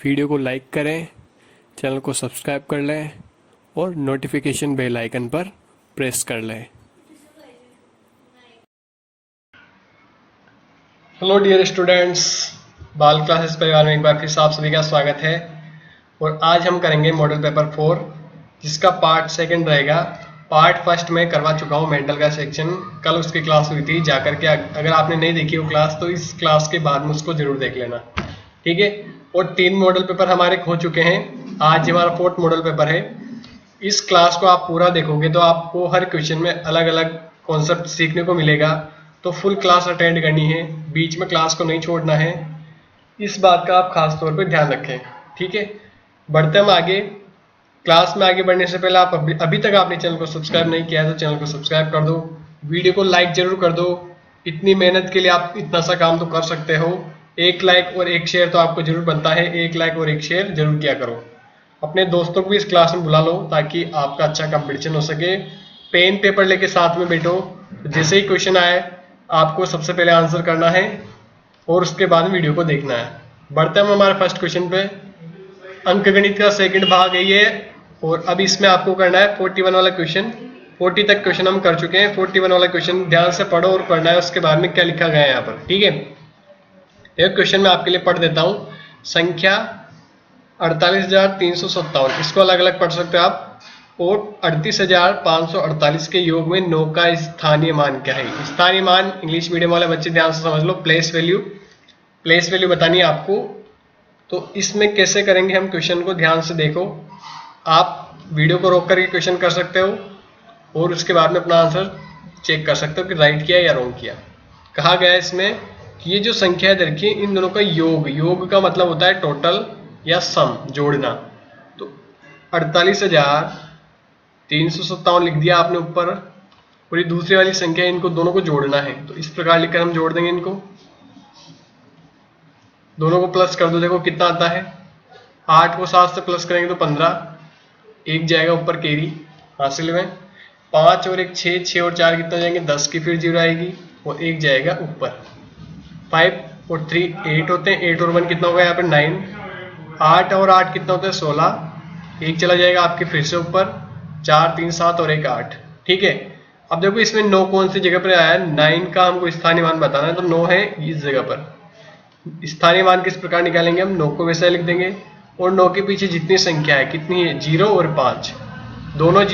Video को like करें, channel को सब्सक्राइब कर लें और नोटिफिकेशन बेल आइकन पर प्रेस कर लें। हेलो डियर स्टूडेंट्स, बाल क्लासेस परिवार में एक बार फिर से आप सभी का स्वागत है। और आज हम करेंगे मॉडल पेपर 4 जिसका पार्ट सेकंड रहेगा। पार्ट फर्स्ट में करवा चुका हूँ मेंटल का सेक्शन, कल उसकी क्लास हुई थी, जाकर के अगर आपने नहीं देखी वो क्लास तो इस क्लास के बाद में उसको जरूर देख लेना, ठीक है। और 3 मॉडल पेपर हमारे हो चुके हैं, आज हमारा 4th मॉडल पेपर है। इस क्लास को आप पूरा देखोगे तो आपको हर क्वेश्चन में अलग अलग कॉन्सेप्ट सीखने को मिलेगा, तो फुल क्लास अटेंड करनी है, बीच में क्लास को नहीं छोड़ना है। इस बात का आप खास तौर पर ध्यान रखें, ठीक है। बढ़ते हम आगे। क्लास में आगे बढ़ने से पहले आप अभी तक आपने चैनल को सब्सक्राइब नहीं किया है तो चैनल को सब्सक्राइब कर दो, वीडियो को लाइक जरूर कर दो। इतनी मेहनत के लिए आप इतना सा काम तो कर सकते हो। एक लाइक और एक शेयर तो आपको जरूर बनता है, एक लाइक और एक शेयर जरूर किया करो। अपने दोस्तों को भी इस क्लास में बुला लो ताकि आपका अच्छा कंपटीशन हो सके। पेन पेपर लेके साथ में बैठो, जैसे ही क्वेश्चन आए आपको सबसे पहले आंसर करना है और उसके बाद वीडियो को देखना है। बढ़ते हम हमारे फर्स्ट क्वेश्चन पे। अंकगणित का सेकंड भाग है ये, और अब इसमें आपको करना है 41 वाला क्वेश्चन। 40 तक क्वेश्चन हम कर चुके हैं, 41 वाला क्वेश्चन ध्यान से पढ़ो और पढ़ना है उसके बाद में क्या लिखा गया है यहाँ पर, ठीक है। एक क्वेश्चन मैं आपके लिए पढ़ देता हूँ। संख्या 48,357, इसको अलग अलग पढ़ सकते हो आप। और 38,548 के योग में 9 का स्थानीय मान क्या है। स्थानीय मान इंग्लिश मीडियम वाले बच्चे ध्यान से समझ लो, प्लेस वैल्यू बतानी है आपको। तो इसमें कैसे करेंगे हम क्वेश्चन को, ध्यान से देखो। आप वीडियो को रोक करके क्वेश्चन कर सकते हो और उसके बाद में अपना आंसर चेक कर सकते हो कि राइट किया या रॉन्ग किया। कहा गया है इसमें कि ये जो संख्या है देखिए, इन दोनों का योग का मतलब होता है टोटल या सम, जोड़ना। तो 48,357 लिख दिया आपने ऊपर, और ये दूसरी वाली संख्या, इनको दोनों को जोड़ना है। तो इस प्रकार लिखकर हम जोड़ देंगे इनको, दोनों को प्लस कर दो। देखो कितना आता है, 8 को 7 से प्लस करेंगे तो 15, एक जाएगा ऊपर कैरी हासिल में। 5 और 1 6, 6 और 4 कितना जाएंगे 10 की फिर 0 आएगी और एक जाएगा ऊपर। 5 और 3 8 होते हैं, 8 और 1 कितना होगा यहाँ पे 9। 8 और 8 कितना होता है 16, एक चला जाएगा आपके फिर से ऊपर। 4 3 7 और 1 8, ठीक है। अब देखो इसमें 9 कौन सी जगह पर आया है, 9 का हमको स्थानीय मान बताना है, तो 9 है इस जगह पर। स्थानीय मान किस प्रकार निकालेंगे हम, 9 को वैसे लिख देंगे और 9 के पीछे जितनी संख्या है कितनी है 0 और 5, दोनों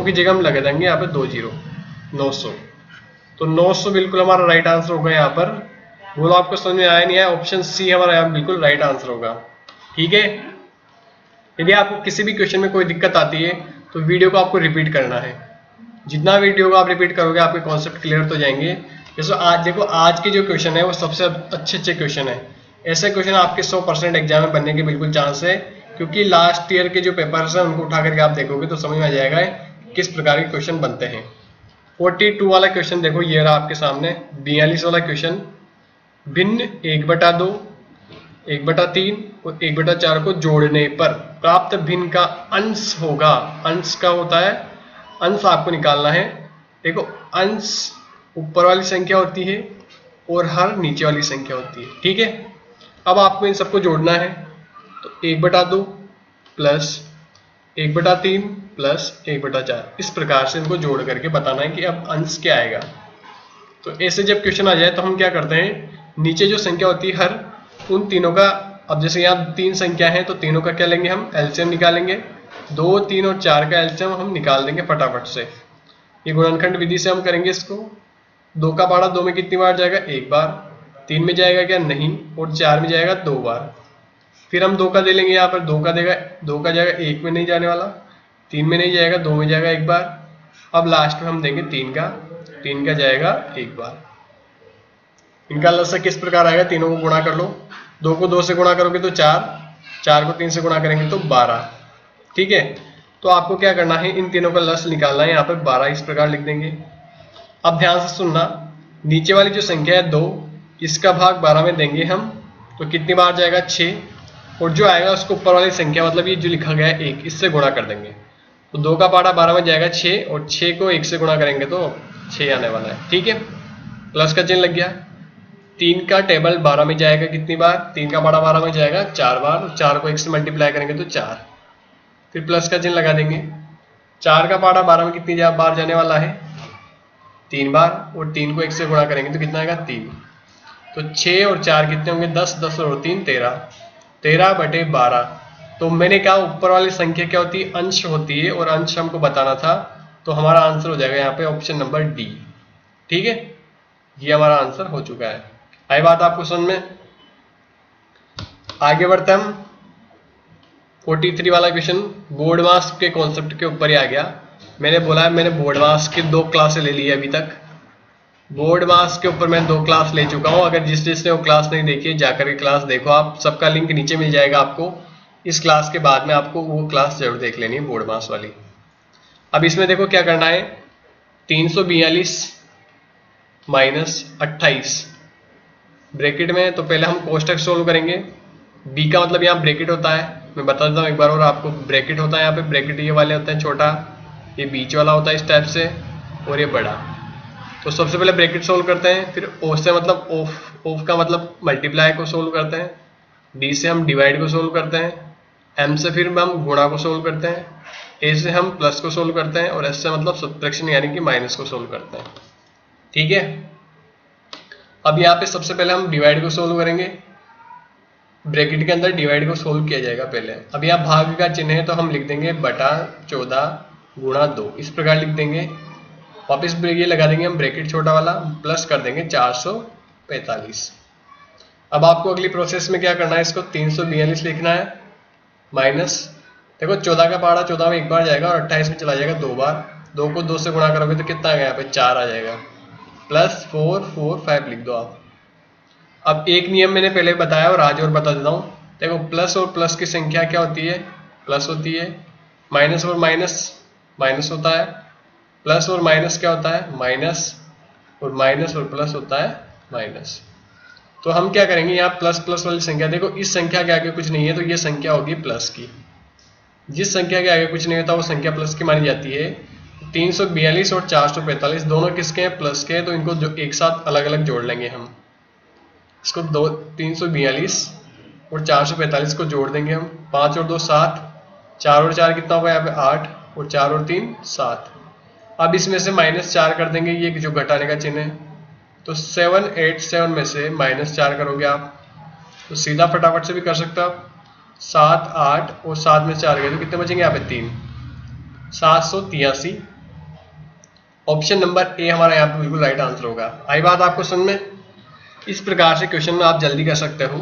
की जगह हम लगा देंगे यहाँ पे 2 0, 900। तो 900 बिल्कुल हमारा राइट आंसर होगा यहाँ पर। बोलो आपको समझ में आया नहीं आया, ऑप्शन सी हमारा यहाँ बिल्कुल राइट आंसर होगा, ठीक है। यदि आपको किसी भी क्वेश्चन में कोई दिक्कत आती है तो वीडियो को आपको रिपीट करना है। जितना वीडियो को आप रिपीट करोगे आपके कॉन्सेप्ट क्लियर तो जाएंगे। जैसे आज देखो, आज के जो क्वेश्चन है वो सबसे अच्छे क्वेश्चन है। ऐसे क्वेश्चन आपके 100% एग्जाम में बनने के बिल्कुल चांस है, क्योंकि लास्ट ईयर के जो पेपर्स हैं उनको उठा करके आप देखोगे तो समझ में आ जाएगा किस प्रकार के क्वेश्चन बनते हैं। 42 वाला क्वेश्चन देखो, ये रहा आपके सामने। 42 वाला क्वेश्चन, भिन्न 1/2, 1/3 और 1/4 को जोड़ने पर प्राप्त भिन्न का अंश होगा। अंश का होता है, अंश आपको निकालना है। देखो अंश ऊपर वाली संख्या होती है और हर नीचे वाली संख्या होती है, ठीक है। अब आपको इन सबको जोड़ना है, तो 1/2 प्लस 1/3 प्लस 1/4, इस प्रकार से इनको जोड़ करके बताना है कि अब अंश क्या आएगा। तो ऐसे जब क्वेश्चन आ जाए तो हम क्या करते हैं, नीचे जो संख्या होती है हर उन तीनों का, अब जैसे यहाँ 3 संख्या है तो तीनों का क्या लेंगे हम, एलसीएम निकालेंगे। 2 3 और 4 का एलसीएम हम निकाल देंगे फटाफट से। ये गुणनखंड विधि से हम करेंगे इसको। 2 का पारा 2 में कितनी बार जाएगा, 1 बार। 3 में जाएगा क्या, नहीं। और 4 में जाएगा 2 बार। फिर हम 2 का दे लेंगे यहाँ पर, 2 का जाएगा 1 में नहीं जाने वाला, 3 में नहीं जाएगा, 2 में जाएगा 1 बार। अब लास्ट में हम देंगे 3 का जाएगा 1 बार। इनका लसा किस प्रकार आएगा, तीनों को गुणा कर लो। 2 को 2 से गुणा करोगे तो 4, 4 को 3 से गुणा करेंगे तो 12, ठीक है। तो आपको क्या करना है, इन तीनों का लस निकालना है। यहाँ पर 12 इस प्रकार लिख देंगे। अब ध्यान से सुनना, नीचे वाली जो संख्या है 2, इसका भाग 12 में देंगे हम, तो कितनी बार जाएगा 6, और जो आएगा उसको ऊपर वाली संख्या मतलब ये जो लिखा गया है 1, इससे गुणा कर देंगे। तो 2 का पारा 12 में जाएगा 6, और 6 को 1 से गुणा करेंगे तो 6 आने वाला है, ठीक है। प्लस का चिन्ह लग गया। 3 का टेबल 12 में जाएगा कितनी बार, 3 का पाड़ा 12 में जाएगा 4 बार, 4 को 1 से मल्टीप्लाई करेंगे तो 4, फिर प्लस का चिन्ह लगा देंगे। 4 का पाड़ा 12 में कितनी बार जाने वाला है, 3 बार, और 3 को 1 से गुणा करेंगे तो कितना आएगा 3। तो 6 और 4 कितने होंगे 10, 10 और 3 13, 13/12। तो मैंने कहा ऊपर वाली संख्या क्या होती है, अंश होती है, और अंश हमको बताना था, तो हमारा आंसर हो जाएगा यहाँ पे ऑप्शन नंबर डी। ठीक है, ये हमारा आंसर हो चुका है। आई बात आपको समझ में? आगे बढ़ते हम 43 वाला क्वेश्चन बोर्ड मास्क के कॉन्सेप्ट के ऊपर ही आ गया। मैंने बोला है मैंने बोर्ड मास्क की 2 क्लासें ले ली है अभी तक। बोर्ड मास्क के ऊपर मैं 2 क्लास ले चुका हूं। अगर जिसने वो क्लास नहीं देखी है जाकर के क्लास देखो, आप सबका लिंक नीचे मिल जाएगा आपको। इस क्लास के बाद में आपको वो क्लास जरूर देख लेनी है बोर्ड मास्क वाली। अब इसमें देखो क्या करना है, 342 माइनस 28 ब्रैकेट में, तो पहले हम कोष्टक सोल्व करेंगे। बी का मतलब यहाँ ब्रैकेट होता है, मैं बता देता हूँ एक बार और आपको। ब्रैकेट होता है यहाँ पे, ब्रैकेट ये वाले होते हैं छोटा, ये बीच वाला होता है इस टाइप से, और ये बड़ा। तो सबसे पहले ब्रैकेट सोल्व करते हैं, फिर ओ से मतलब ऑफ, ऑफ का मतलब मल्टीप्लाई को सोल्व करते हैं, डी से हम डिवाइड को सोल्व करते हैं, एम से फिर हम गुणा को सोल्व करते हैं, ए से हम प्लस को सोल्व करते हैं, और एस से मतलब सब्ट्रैक्शन यानी कि माइनस को सोल्व करते हैं। ठीक है, अब यहाँ पे सबसे पहले हम डिवाइड को सोल्व करेंगे। ब्रैकेट के अंदर डिवाइड को सोल्व किया जाएगा पहले। अब यहाँ भाग का चिन्ह है तो हम लिख देंगे बटा 14 गुणा 2, इस प्रकार लिख देंगे। वापिस ये लगा देंगे हम ब्रैकेट छोटा वाला, प्लस कर देंगे 445। अब आपको अगली प्रोसेस में क्या करना है, इसको 342 लिखना है, माइनस देखो 14 का पहाड़ा 14 में एक बार जाएगा और 28 में चला जाएगा 2 बार। 2 को 2 से गुणा करोगे तो कितना आएगा, यहाँ पे 4 आ जाएगा, प्लस 4 4 5 लिख दो आप। अब एक नियम मैंने पहले बताया और आज और बता देता हूँ। देखो प्लस और प्लस की संख्या क्या होती है, प्लस होती है, माइनस और माइनस माइनस होता है, प्लस और माइनस क्या होता है, माइनस, और माइनस और प्लस होता है माइनस। तो हम क्या करेंगे, यहाँ प्लस प्लस वाली संख्या, देखो इस संख्या के आगे कुछ नहीं है तो ये संख्या होगी प्लस की। जिस संख्या के आगे कुछ नहीं होता वो संख्या प्लस की मानी जाती है। 342 और 445 दोनों किसके हैं, प्लस के हैं, तो इनको जो एक साथ अलग अलग जोड़ लेंगे हम। इसको 342 और 445 को जोड़ देंगे हम, 5 और 2 7, 4 और 4 कितना होगा यहाँ पे 8, और 4 और 3 7। अब इसमें से -4 कर देंगे, ये जो घटाने का चिन्ह है, तो 7 8 7 में से -4 करोगे आप, तो सीधा फटाफट से भी कर सकते हो आप। 7 8 और 7 में 4 गए तो कितने बचेंगे यहाँ पे 3, 783। ऑप्शन नंबर ए हमारा यहाँ पे बिल्कुल राइट आंसर होगा। आई बात आपको समझ में? इस प्रकार से क्वेश्चन में आप जल्दी कर सकते हो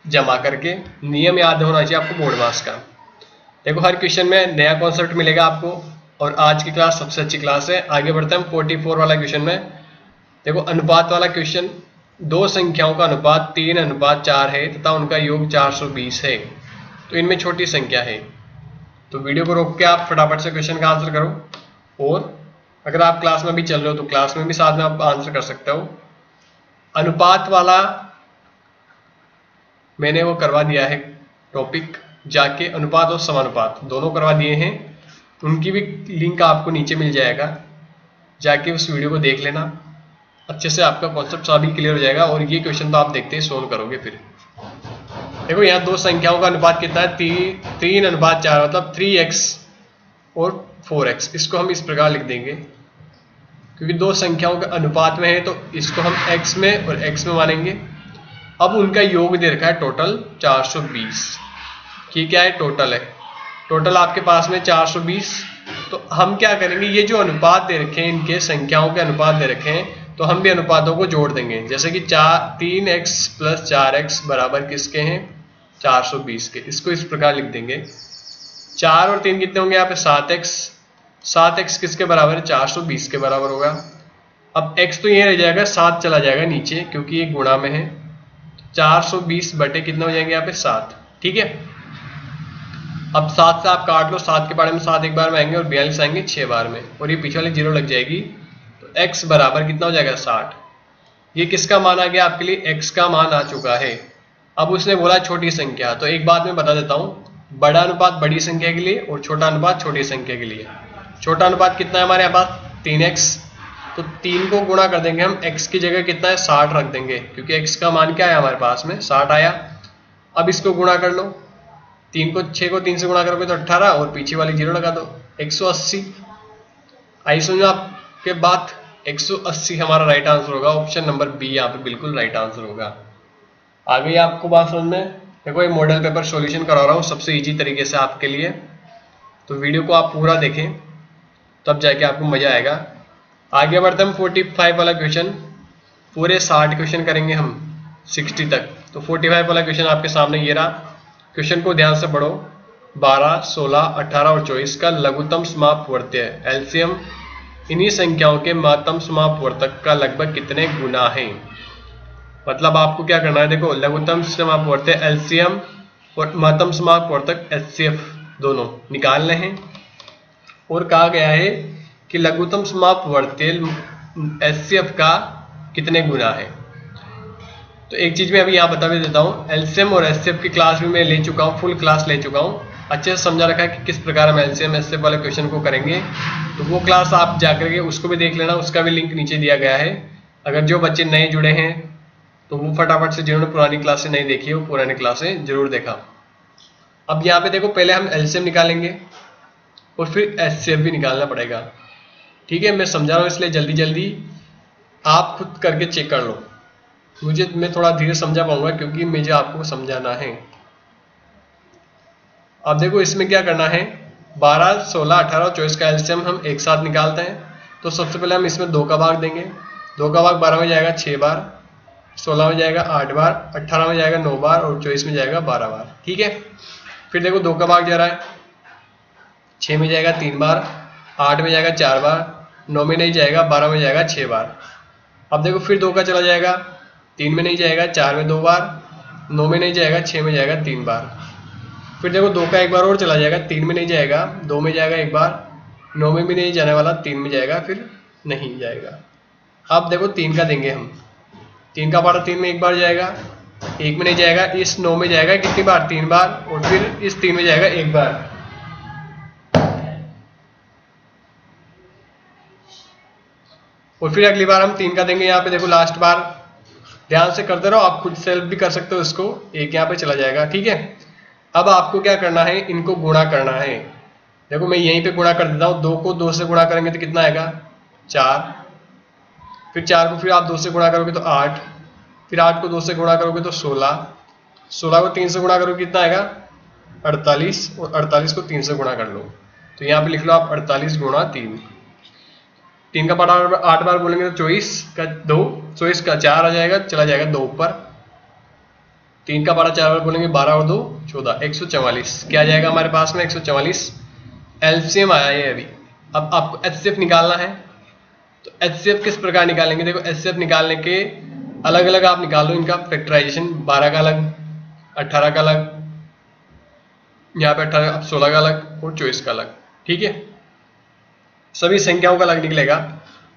जमा करके। नियम याद होना चाहिए आपको बोर्ड मास का। देखो हर क्वेश्चन में नया कॉन्सेप्ट मिलेगा आपको, और आज की क्लास सबसे अच्छी क्लास है। आगे बढ़ते हैं हम 44 वाला क्वेश्चन में। देखो अनुपात वाला क्वेश्चन, दो संख्याओं का अनुपात 3:4 है तथा उनका योग 420 है, तो इनमें छोटी संख्या है। तो वीडियो को रोक के आप फटाफट से क्वेश्चन का आंसर करो, और अगर आप क्लास में भी चल रहे हो तो क्लास में भी साथ में आप आंसर कर सकते हो। अनुपात वाला मैंने वो करवा दिया है टॉपिक, जाके अनुपात और समानुपात दोनों करवा दिए हैं, उनकी भी लिंक आपको नीचे मिल जाएगा, जाके उस वीडियो को देख लेना। अच्छे से आपका कॉन्सेप्ट सभी क्लियर हो जाएगा, और ये क्वेश्चन तो आप देखते ही सोल्व करोगे। फिर देखो यहाँ दो संख्याओं का अनुपात कितना है, 3:4, मतलब 3x और 4x। इसको हम इस प्रकार लिख देंगे, क्योंकि दो संख्याओं का अनुपात में है तो इसको हम x में और x में मानेंगे। अब उनका योग दे रखा है टोटल 420, कि क्या है, टोटल है। टोटल आपके पास में 420, तो हम क्या करेंगे, ये जो अनुपात दे रखे हैं, इनके संख्याओं के अनुपात दे रखे हैं, तो हम भी अनुपातों को जोड़ देंगे। जैसे कि 3x + 4x बराबर किसके हैं, 420 के। इसको इस प्रकार लिख देंगे। 4 और 3 कितने होंगे यहाँ पे, 7x। 7x किसके बराबर है, 420 के बराबर होगा। अब x तो ये रह जाएगा, 7 चला जाएगा नीचे क्योंकि ये गुणा में है। 420 बटे कितने हो जाएंगे यहाँ पे, 7। ठीक है, अब 7 से आप काट लो, 7 के बारे में 7 एक बार में आएंगे और 42 आएंगे 6 बार में, और ये पीछे वाली 0 लग जाएगी, तो x बराबर कितना हो जाएगा, 60। ये किसका मान आ गया आपके लिए, x का मान आ चुका है। अब उसने बोला छोटी संख्या, तो एक बात मैं बता देता हूँ, बड़ा अनुपात बड़ी संख्या के लिए और छोटा अनुपात छोटी संख्या के लिए। छोटा अनुपात कितना है हमारे पास, 3x, तो 3 को गुणा कर देंगे हम, x की जगह कितना है 60 रख देंगे, क्योंकि x का मान क्या है हमारे पास में 60 आया। अब इसको गुणा कर लो, 6 को 3 से गुणा करोगे तो 18 और पीछे वाली 0 लगा दो, 180। आई समझ में आपके बात? 180 हमारा राइट आंसर होगा, ऑप्शन नंबर बी यहाँ पे बिल्कुल राइट आंसर होगा। आ गई आपको बात समझ में? देखो ये मॉडल पेपर सॉल्यूशन करा रहा हूँ सबसे इजी तरीके से आपके लिए, तो वीडियो को आप पूरा देखें तब जाके आपको मजा आएगा। आगे बढ़ते हम 45 वाला क्वेश्चन, पूरे 60 क्वेश्चन करेंगे हम 60 तक। तो 45 वाला क्वेश्चन आपके सामने ये रहा, क्वेश्चन को ध्यान से पढ़ो। 12, 16, 18 और 24 का लघुत्तम समापवर्त्य एलसीएम इन्हीं संख्याओं के महत्तम समापवर्तक का लगभग कितने गुना है। मतलब आपको क्या करना है, देखो लघुत्तम समापवर्त्य एलसीएम और महत्तम समापवर्तक एचसीएफ दोनों निकालने हैं, और कहा गया है कि लघुत्तम समापवर्त्य एचसीएफ का कितने गुना है। तो एक चीज मैं अभी यहाँ बता भी देता हूँ, एलसीएम और एचसीएफ की क्लास भी मैं ले चुका हूँ, फुल क्लास ले चुका हूँ, अच्छे से समझा रखा है कि किस प्रकार हम एलसीएम एचसीएफ वाले क्वेश्चन को करेंगे। तो वो क्लास आप जाकर के उसको भी देख लेना, उसका भी लिंक नीचे दिया गया है। अगर जो बच्चे नए जुड़े हैं तो वो फटाफट से, जिन्होंने पुरानी क्लासें नहीं देखी है वो पुरानी क्लासें जरूर देखा। अब यहाँ पे देखो, पहले हम एलसीएम निकालेंगे और फिर एचसीएफ भी निकालना पड़ेगा। ठीक है, मैं समझा रहा हूँ इसलिए जल्दी जल्दी आप खुद करके चेक कर लो, मैं थोड़ा धीरे समझा पाऊंगा क्योंकि मुझे आपको समझाना है। अब देखो इसमें क्या करना है, 12, 16, 18 और 24 का एलसीएम हम एक साथ निकालते हैं। तो सबसे पहले हम इसमें 2 का भाग देंगे, 2 का भाग 12 में जाएगा 6 बार, 16 में जाएगा 8 बार, 18 में जाएगा 9 बार और 24 में जाएगा 12 बार। ठीक है, फिर देखो 2 का भाग जा रहा है, 6 में जाएगा 3 बार, 8 में जाएगा 4 बार, 9 में नहीं जाएगा, 12 में जाएगा 6 बार। अब देखो फिर 2 का चला जाएगा, 3 में नहीं जाएगा, 4 में 2 बार, 9 में नहीं जाएगा, 6 में जाएगा 3 बार। फिर देखो 2 का एक बार और चला जाएगा, 3 में नहीं जाएगा, 2 में जाएगा 1 बार, 9 में भी नहीं जाने वाला, 3 में जाएगा, फिर नहीं जाएगा। अब देखो 3 का देंगे हम, 3 का पारा 3 में 1 बार जाएगा, 1 में नहीं जाएगा, इस 9 में जाएगा कितनी बार, 3 बार, और फिर इस 3 में जाएगा 1 बार। और फिर अगली बार हम 3 का देंगे, यहाँ पे देखो लास्ट बार, ध्यान से करते रहो, आप खुद सेल्फ भी कर सकते हो इसको, 1 यहाँ पे चला जाएगा। ठीक है, अब आपको क्या करना है, इनको गुणा करना है। देखो मैं यहीं पे गुणा कर देता हूँ, 2 को 2 से गुणा करेंगे तो कितना आएगा 4, फिर 4 को फिर आप 2 से गुणा करोगे तो 8, फिर 8 को 2 से गुणा करोगे तो 16, 16 को 3 से गुणा करोगे कितना आएगा 48, और 48 को 3 से गुणा कर लो, तो यहाँ पे लिख लो आप 48 गुणा 3। 3 का पारा 8 बार बोलेंगे तो 24 का 2, 24 का 4 आ जाएगा, चला जाएगा 2 ऊपर। 3 का पारा 4 बार बोलेंगे, 12 और 2 14, 144 क्या आ जाएगा हमारे पास में 144 एलसीएम आया है अभी। अब आपको एचसीएफ निकालना है, तो एचसीएफ किस प्रकार निकालेंगे, देखो एचसीएफ निकालने के अलग अलग आप निकाल लो इनका फैक्टराइजेशन, 12 का अलग, 18 का अलग, यहाँ पे 18, 16 का अलग और 24 का अलग। ठीक है, सभी संख्याओं का अलग निकलेगा।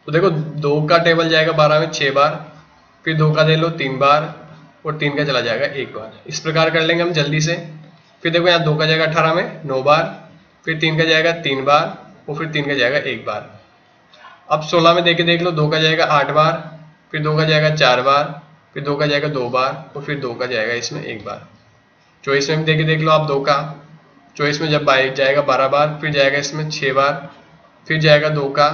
तो देखो 2 का टेबल जाएगा 12 में 6 बार, फिर 2 का दे लो 3 बार, और 3 का चला जाएगा 1 बार। इस प्रकार कर लेंगे हम जल्दी से। फिर देखो यहाँ 2 का जाएगा 18 में 9 बार, फिर 3 का जाएगा 3 बार, और फिर 3 का जाएगा 1 बार। अब 16 में देख लो, 2 का जाएगा 8 बार, फिर 2 का जाएगा 4 बार, फिर 2 का जाएगा 2 बार, और फिर 2 का जाएगा इसमें 1 बार। 24 में भी देख लो आप 2 का, 24 में जब जाएगा 12 बार, फिर जाएगा इसमें 6 बार, फिर जाएगा 2 का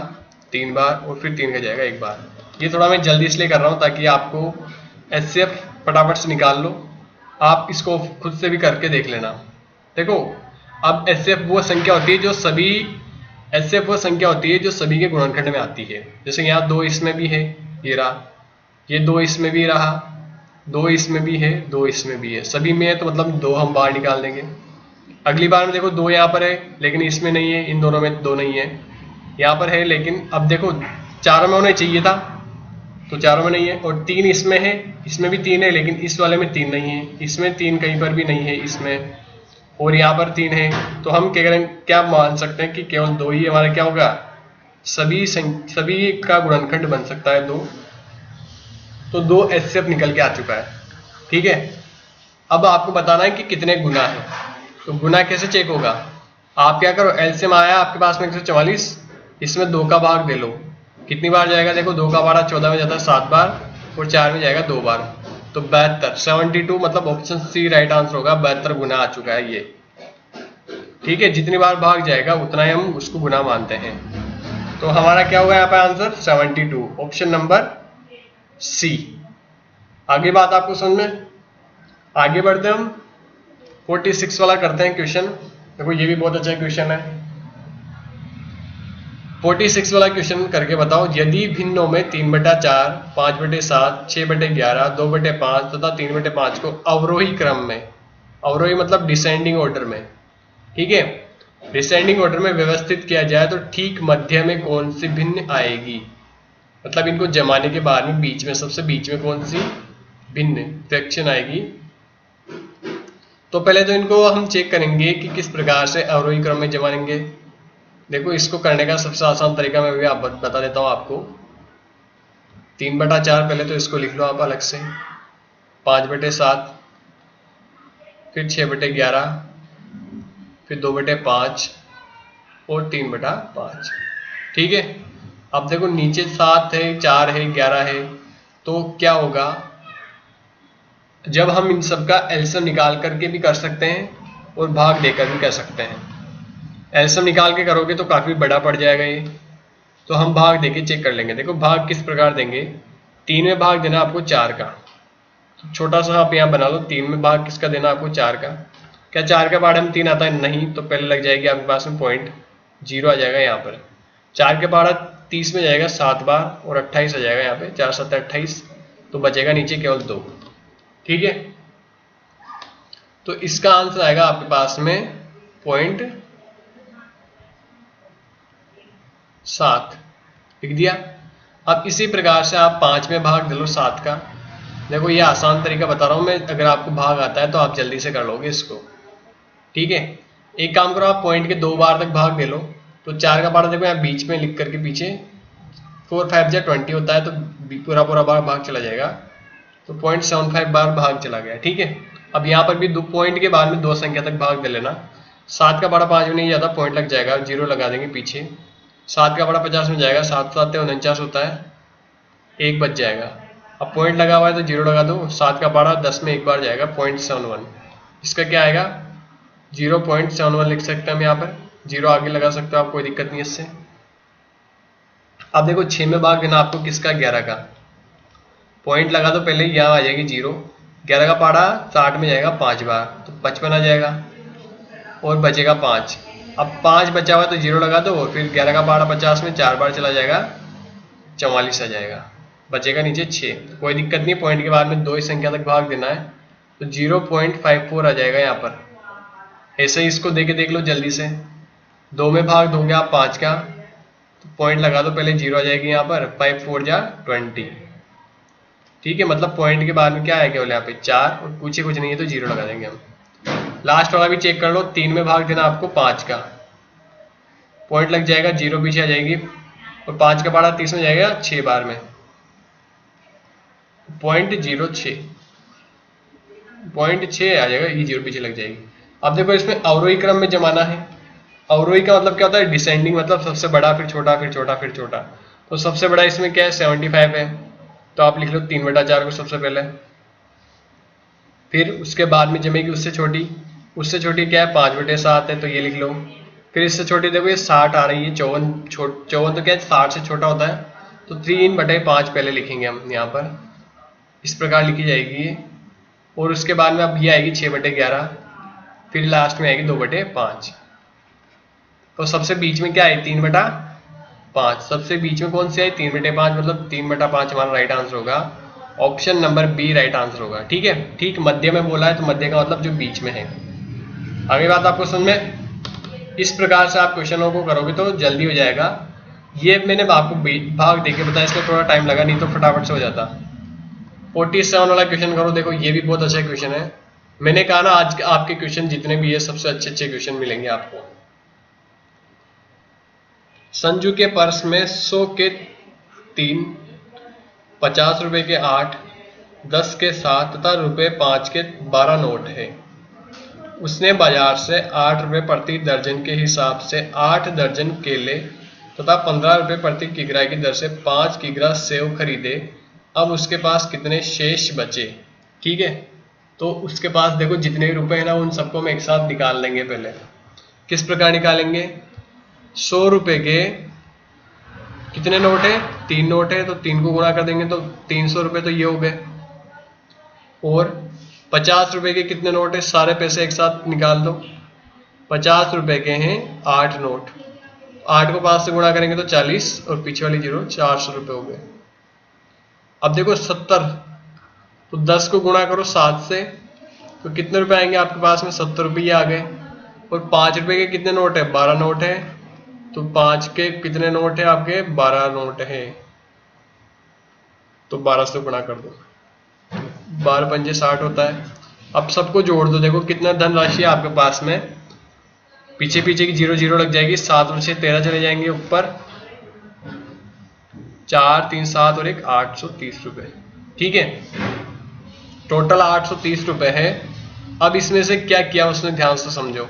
3 बार, और फिर 3 का जाएगा 1 बार। ये थोड़ा मैं जल्दी इसलिए कर रहा हूँ ताकि आपको एचसीएफ फटाफट से निकाल लो, आप इसको खुद से भी करके देख लेना। देखो अब एचसीएफ वो संख्या होती है जो सभी, एचसीएफ वो संख्या होती है जो सभी के गुणनखंड में आती है। जैसे यहाँ 2 इसमें भी है, ये रहा, ये 2 इसमें भी रहा, 2 इसमें भी है, 2 इसमें भी है, सभी में है, तो मतलब 2 हम बाहर निकाल देंगे। अगली बार में देखो 2 यहाँ पर है लेकिन इसमें नहीं है, इन दोनों में 2 नहीं है, यहाँ पर है लेकिन अब देखो चारों में होना चाहिए था तो चारों में नहीं है, और 3 इसमें है, इसमें भी 3 है लेकिन इस वाले में 3 नहीं है, इसमें 3 कहीं पर भी नहीं है इसमें, और यहाँ पर 3 है। तो हम क्या मान सकते हैं कि केवल 2 ही हमारा क्या होगा, सभी का गुणनखंड बन सकता है 2। तो 2 एचसीएफ निकल के आ चुका है। ठीक है, अब आपको बताना है कि कितने गुना है। तो गुना कैसे चेक होगा, आप क्या करो, एलसीएम आया आपके पास में 144, इसमें 2 का भाग दे लो, कितनी बार जाएगा? देखो 2 का पारा 14 में जाता है 7 बार और 4 में जाएगा 2 बार, तो 72, 72 मतलब ऑप्शन सी राइट आंसर होगा। 72 गुना आ चुका है ये। ठीक है, जितनी बार भाग जाएगा उतना ही हम उसको गुना मानते हैं। तो हमारा क्या होगा यहाँ पे आंसर? 72, option number C. आगे बात आपको समझ में? आगे बढ़ते हम 46 वाला करते हैं क्वेश्चन। देखो ये भी बहुत अच्छा क्वेश्चन है। 46 वाला क्वेश्चन करके बताओ, यदि भिन्नों में 3/4, 5/7, 6/11, 2/5 तथा 3/5 को अवरोही क्रम में, अवरोही मतलब डिसेंडिंग ऑर्डर में, ठीक है, डिसेंडिंग ऑर्डर में व्यवस्थित किया जाए तो ठीक मध्य में कौन सी भिन्न आएगी? मतलब इनको जमाने के बाद में बीच में, सबसे बीच में कौन सी भिन्न फ्रैक्शन आएगी? तो पहले तो इनको हम चेक करेंगे कि किस प्रकार से अवरोही क्रम में जमाएंगे। देखो इसको करने का सबसे आसान तरीका मैं भी बता देता हूँ आपको। 3/4 पहले तो इसको लिख लो आप अलग से, 5/7, फिर 6/11, फिर 2/5 और 3/5। ठीक है, अब देखो नीचे 7 है, 4 है, 11 है, तो क्या होगा? जब हम इन सब का एलसीएम निकाल करके भी कर सकते हैं और भाग देकर भी कर सकते हैं। एलसीएम निकाल के करोगे तो काफी बड़ा पड़ जाएगा ये, तो हम भाग देके चेक कर लेंगे। देखो भाग किस प्रकार देंगे? 3 में भाग देना आपको 4 का, तो छोटा सा आप यहाँ बना लो। 3 में भाग किसका देना आपको? 4 का। क्या 4 का पारा में 3 आता है? नहीं, तो पहले लग जाएगी आपके पास में पॉइंट, 0 आ जाएगा यहाँ पर। 4 के पारा 30 में जाएगा 7 बार और 28 आ जाएगा यहाँ पे, 4 7 28, तो बचेगा नीचे केवल 2। ठीक है, तो इसका आंसर आएगा आपके पास में 0.7, लिख दिया। अब इसी प्रकार से आप 5 में भाग दे लो 7 का। देखो ये आसान तरीका बता रहा हूं मैं, अगर आपको भाग आता है तो आप जल्दी से कर लोगे इसको। ठीक है, एक काम करो, आप पॉइंट के 2 बार तक भाग दे लो। तो 4 का पारा देखो यहाँ बीच में लिख करके पीछे 4 5 जा 20 होता है, तो पूरा पूरा बार भाग चला जाएगा, तो 0.75 बार भाग चला गया। ठीक है, अब यहाँ पर भी 2 पॉइंट के बाद में 2 संख्या तक भाग दे लेना। 7 का पारा 5 में नहीं जाता, पॉइंट लग जाएगा, 0 लगा देंगे पीछे। 7 का पारा 50 में जाएगा, 7 7 49 होता है, 1 बच जाएगा। अब पॉइंट लगा हुआ है तो 0 लगा दो। 7 का पारा 10 में 1 बार जाएगा, 0.71, इसका क्या आएगा? 0.71 लिख सकते हैं हम यहाँ पर, 0 आगे लगा सकते हो आप, कोई दिक्कत नहीं है इससे। अब देखो 6 में भाग देना आपको किसका? 11 का। पॉइंट लगा दो पहले, यहाँ आ जाएगी 0। 11 का पारा 60 में जाएगा 5 बार, तो 55 आ जाएगा और बचेगा 5। अब 5 बचा हुआ तो 0 लगा दो, और फिर 11 का पारा 50 में 4 बार चला जाएगा, 44 आ जाएगा, बचेगा नीचे 6। कोई दिक्कत नहीं, पॉइंट के बाद में 2 ही संख्या तक भाग देना है, तो 0.54 आ जाएगा यहाँ पर। ऐसे ही इसको देख लो जल्दी से। 2 में भाग दोगे आप 5 का, तो पॉइंट लगा दो पहले, 0 आ जाएगी यहाँ पर, 5 4 जा 20। ठीक है, मतलब पॉइंट के बाद में क्या है केवल यहाँ पे 4, और पूछे कुछ नहीं है तो 0 लगा देंगे हम। लास्ट वाला भी चेक कर लो। 3 में भाग देना आपको 5 का, पॉइंट लग जाएगा, 0 पीछे आ जाएगी, और 5 का पारा 30 में जाएगा 6 बार में, 0.06 आ जाएगा, ये 0 पीछे लग जाएगी। अब देखो इसमें अवरोही क्रम में जमाना है। अवरोही का मतलब क्या होता है? डिसेंडिंग, मतलब सबसे बड़ा फिर छोटा फिर छोटा फिर छोटा। तो सबसे बड़ा इसमें क्या है? 75 है, तो आप लिख लो 3/4 को सबसे पहले, फिर उसके बाद में जमेगी उससे छोटी। उससे छोटी क्या है? 5/7 है, तो ये लिख लो। फिर इससे छोटी देखो ये 60 आ रही है, 54 तो क्या है? 60 से छोटा होता है, तो 3/5 पहले लिखेंगे हम यहाँ पर, इस प्रकार लिखी जाएगी ये। और उसके बाद में अब ये आएगी 6/11, फिर लास्ट में आएगी 2/5। तो सबसे बीच में क्या है? 3/5। सबसे बीच में कौन सी आई? 3/5, मतलब 3/5 हमारा राइट आंसर होगा। Option number B right answer होगा। ठीक है, ठीक मध्य में बोला है, तो मध्य का मतलब जो बीच में है। अगली बात आपको समझ में? इस प्रकार से आप क्वेश्चनों को करोगे तो जल्दी हो जाएगा। ये मैंने आपको भाग देके बताया, इसमें थोड़ा टाइम लगा, नहीं तो फटाफट से हो जाता। 47 वाला क्वेश्चन करो। देखो ये भी बहुत अच्छा क्वेश्चन है। मैंने कहा ना आज आपके क्वेश्चन जितने भी है सबसे अच्छे अच्छे क्वेश्चन मिलेंगे आपको। संजू के पर्स में 100 के 3, 50 रुपए के 8, 10 के 7 तथा रुपए 5 के 12 नोट है। उसने बाजार से 8 रुपए प्रति दर्जन के हिसाब से 8 दर्जन केले तथा 15 रुपये प्रति किग्रा की दर से 5 किग्रा सेव खरीदे। अब उसके पास कितने शेष बचे। ठीक है, तो उसके पास देखो जितने भी रुपए हैं ना उन सबको हम एक साथ निकाल लेंगे। पहले किस प्रकार निकालेंगे, 100 रुपए के कितने नोट है, 3 नोट है, तो 3 को गुणा कर देंगे तो 300 रुपए तो ये हो गए। और 50 रुपए के कितने नोट है, सारे पैसे एक साथ निकाल दो। 50 रुपए के हैं 8 नोट, 8 को 5 से गुणा करेंगे तो 40 और पीछे वाली जीरो 400 रुपए हो गए। अब देखो 70, तो 10 को गुणा करो 7 से तो कितने रुपए आएंगे आपके पास में, 70 रुपये आ गए। और 5 रुपए के कितने नोट है, 12 नोट है, तो 5 के कितने नोट है आपके, 12 नोट है, तो 12 से गुणा कर दो, 12 पंजे 60 होता है। अब सबको जोड़ दो, देखो कितना धनराशि है आपके पास में, पीछे पीछे की जीरो जीरो लग जाएगी, 7 और 6 13 चले जाएंगे, ऊपर 4 3 7 और 1 830 रुपए। ठीक है, टोटल 830 रुपए है। अब इसमें से क्या किया उसने, ध्यान से समझो।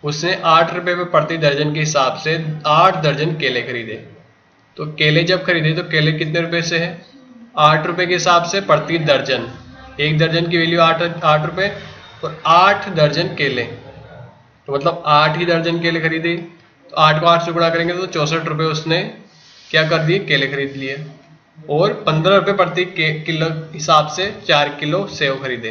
उसने 8 रुपए पे प्रति दर्जन के हिसाब से 8 दर्जन केले खरीदे। तो केले जब खरीदे तो केले कितने रुपए से है, 8 रुपए के हिसाब से प्रति दर्जन, एक दर्जन की वैल्यू 8 रुपए, और 8 दर्जन केले, तो मतलब 8 ही दर्जन केले खरीदे। तो 8 को 8 से गुणा करेंगे तो 64 रुपए उसने क्या कर दिए, केले खरीद लिए। और 15 रुपए प्रति किलो हिसाब से 4 किलो सेव खरीदे।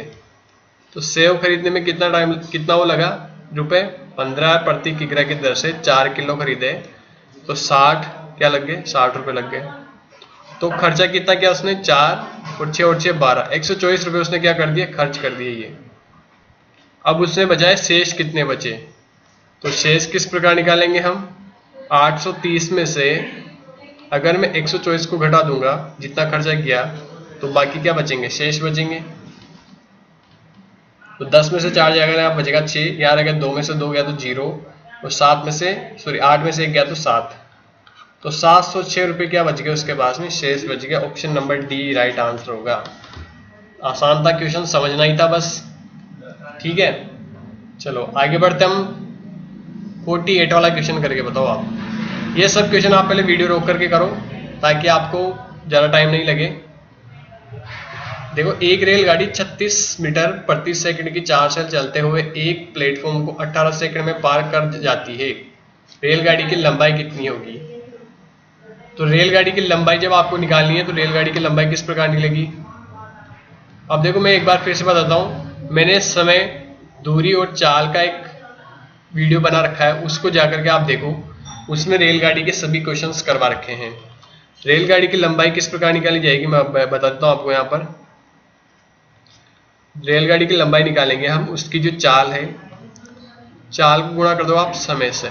तो सेव खरीदने में कितना टाइम, कितना वो लगा रुपए, 15 प्रति किग्रा की दर से 4 किलो खरीदे, तो 60 क्या लग गए, 60 रुपए लग गए। तो खर्चा कितना किया उसने, 4 और 6 12, 124 रुपए उसने क्या कर दिए, खर्च कर दिए ये। अब उसने बजाय शेष कितने बचे, तो शेष किस प्रकार निकालेंगे हम, 830 में से अगर मैं 124 को घटा दूंगा जितना खर्चा किया, तो बाकी क्या बचेंगे, शेष बचेंगे। तो 10 में से 4 जाएगा यहाँ बचेगा 6, यहाँ रहेगा 2 में से 2 गया तो 0, और 7 में से 8 में से 1 गया तो 7, तो 706 रुपये क्या बच गए उसके पास में, शेष बच गया। Option number D right answer होगा। आसान था क्वेश्चन, समझना ही था बस। ठीक है, चलो आगे बढ़ते हम 48 वाला क्वेश्चन करके बताओ आप। ये सब क्वेश्चन आप पहले वीडियो रोक करके करो ताकि आपको ज़्यादा टाइम नहीं लगे। देखो, एक रेलगाड़ी 36 मीटर प्रति सेकंड की 4 से चलते हुए एक प्लेटफॉर्म को 18 सेकंड में पार कर जाती है। रेलगाड़ी की लंबाई कितनी होगी। तो रेलगाड़ी की लंबाई जब आपको निकालनी है तो रेलगाड़ी की लंबाई किस प्रकार निकलेगी। अब देखो, मैं एक बार फिर से बताता हूँ। मैंने समय, दूरी और चाल का एक वीडियो बना रखा है, उसको जाकर के आप देखो, उसमें रेलगाड़ी के सभी क्वेश्चंस करवा रखे हैं। रेलगाड़ी की लंबाई किस प्रकार निकाली जाएगी मैं बता देता हूँ आपको। यहाँ पर रेलगाड़ी की लंबाई निकालेंगे हम, उसकी जो चाल है, चाल को गुणा कर दो आप समय से,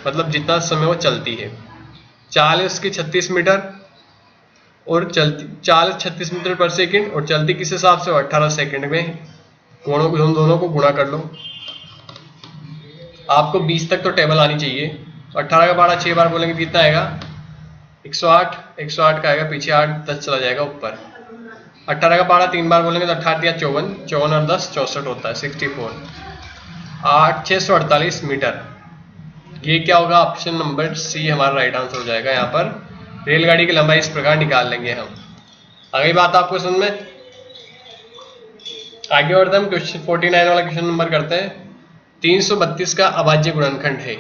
मतलब जितना समय वो चलती है। चाल है उसकी 36 मीटर, और चलती चाल 36 मीटर पर सेकंड, और चलती किस हिसाब से, 18 सेकंड में। दोनों को गुणा कर लो। आपको 20 तक तो टेबल आनी चाहिए। 18 का पारा 6 बार बोलेंगे कितना आएगा, 108, 108 का आएगा, पीछे 8 10 चला जाएगा ऊपर। 18 का पारा 3 बार बोलेंगे तो 18 दिया 54, 54 और 10 64 होता है, 64, 648 मीटर। ये क्या होगा, ऑप्शन नंबर सी हमारा राइट आंसर हो जाएगा। यहाँ पर रेलगाड़ी की लंबाई इस प्रकार निकाल लेंगे हम। अगली बात आपको समझ में, आगे बढ़ते हम क्वेश्चन 49 वाला क्वेश्चन नंबर करते हैं। 332 का अभाज्य गुणनखंड है।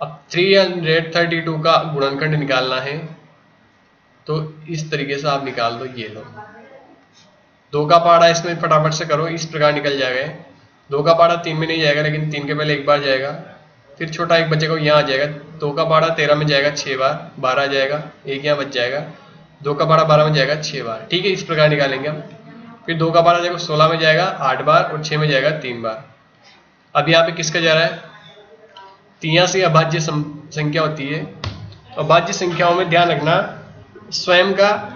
अब 332 का गुणनखंड निकालना है, तो इस तरीके से आप निकाल दो। ये लो, 2 का पारा इसमें फटाफट से करो, इस प्रकार निकल जाएगा। 2 का पारा 3 में नहीं जाएगा, लेकिन 3 के पहले एक बार जाएगा, फिर छोटा एक बचेगा यहाँ आ जाएगा। 2 का पारा 13 में जाएगा 6 बार, 12 आ जाएगा, एक यहाँ बच जाएगा। 2 का पारा 12 में जाएगा 6 बार। ठीक है, इस प्रकार निकालेंगे हम। फिर 2 का पारा देखो 16 में जाएगा 8 बार, और 6 में जाएगा 3 बार। अब यहाँ पे किसका जा रहा है, 83 अभाज्य संख्या होती है। अभाज्य संख्याओं में ध्यान रखना, स्वयं का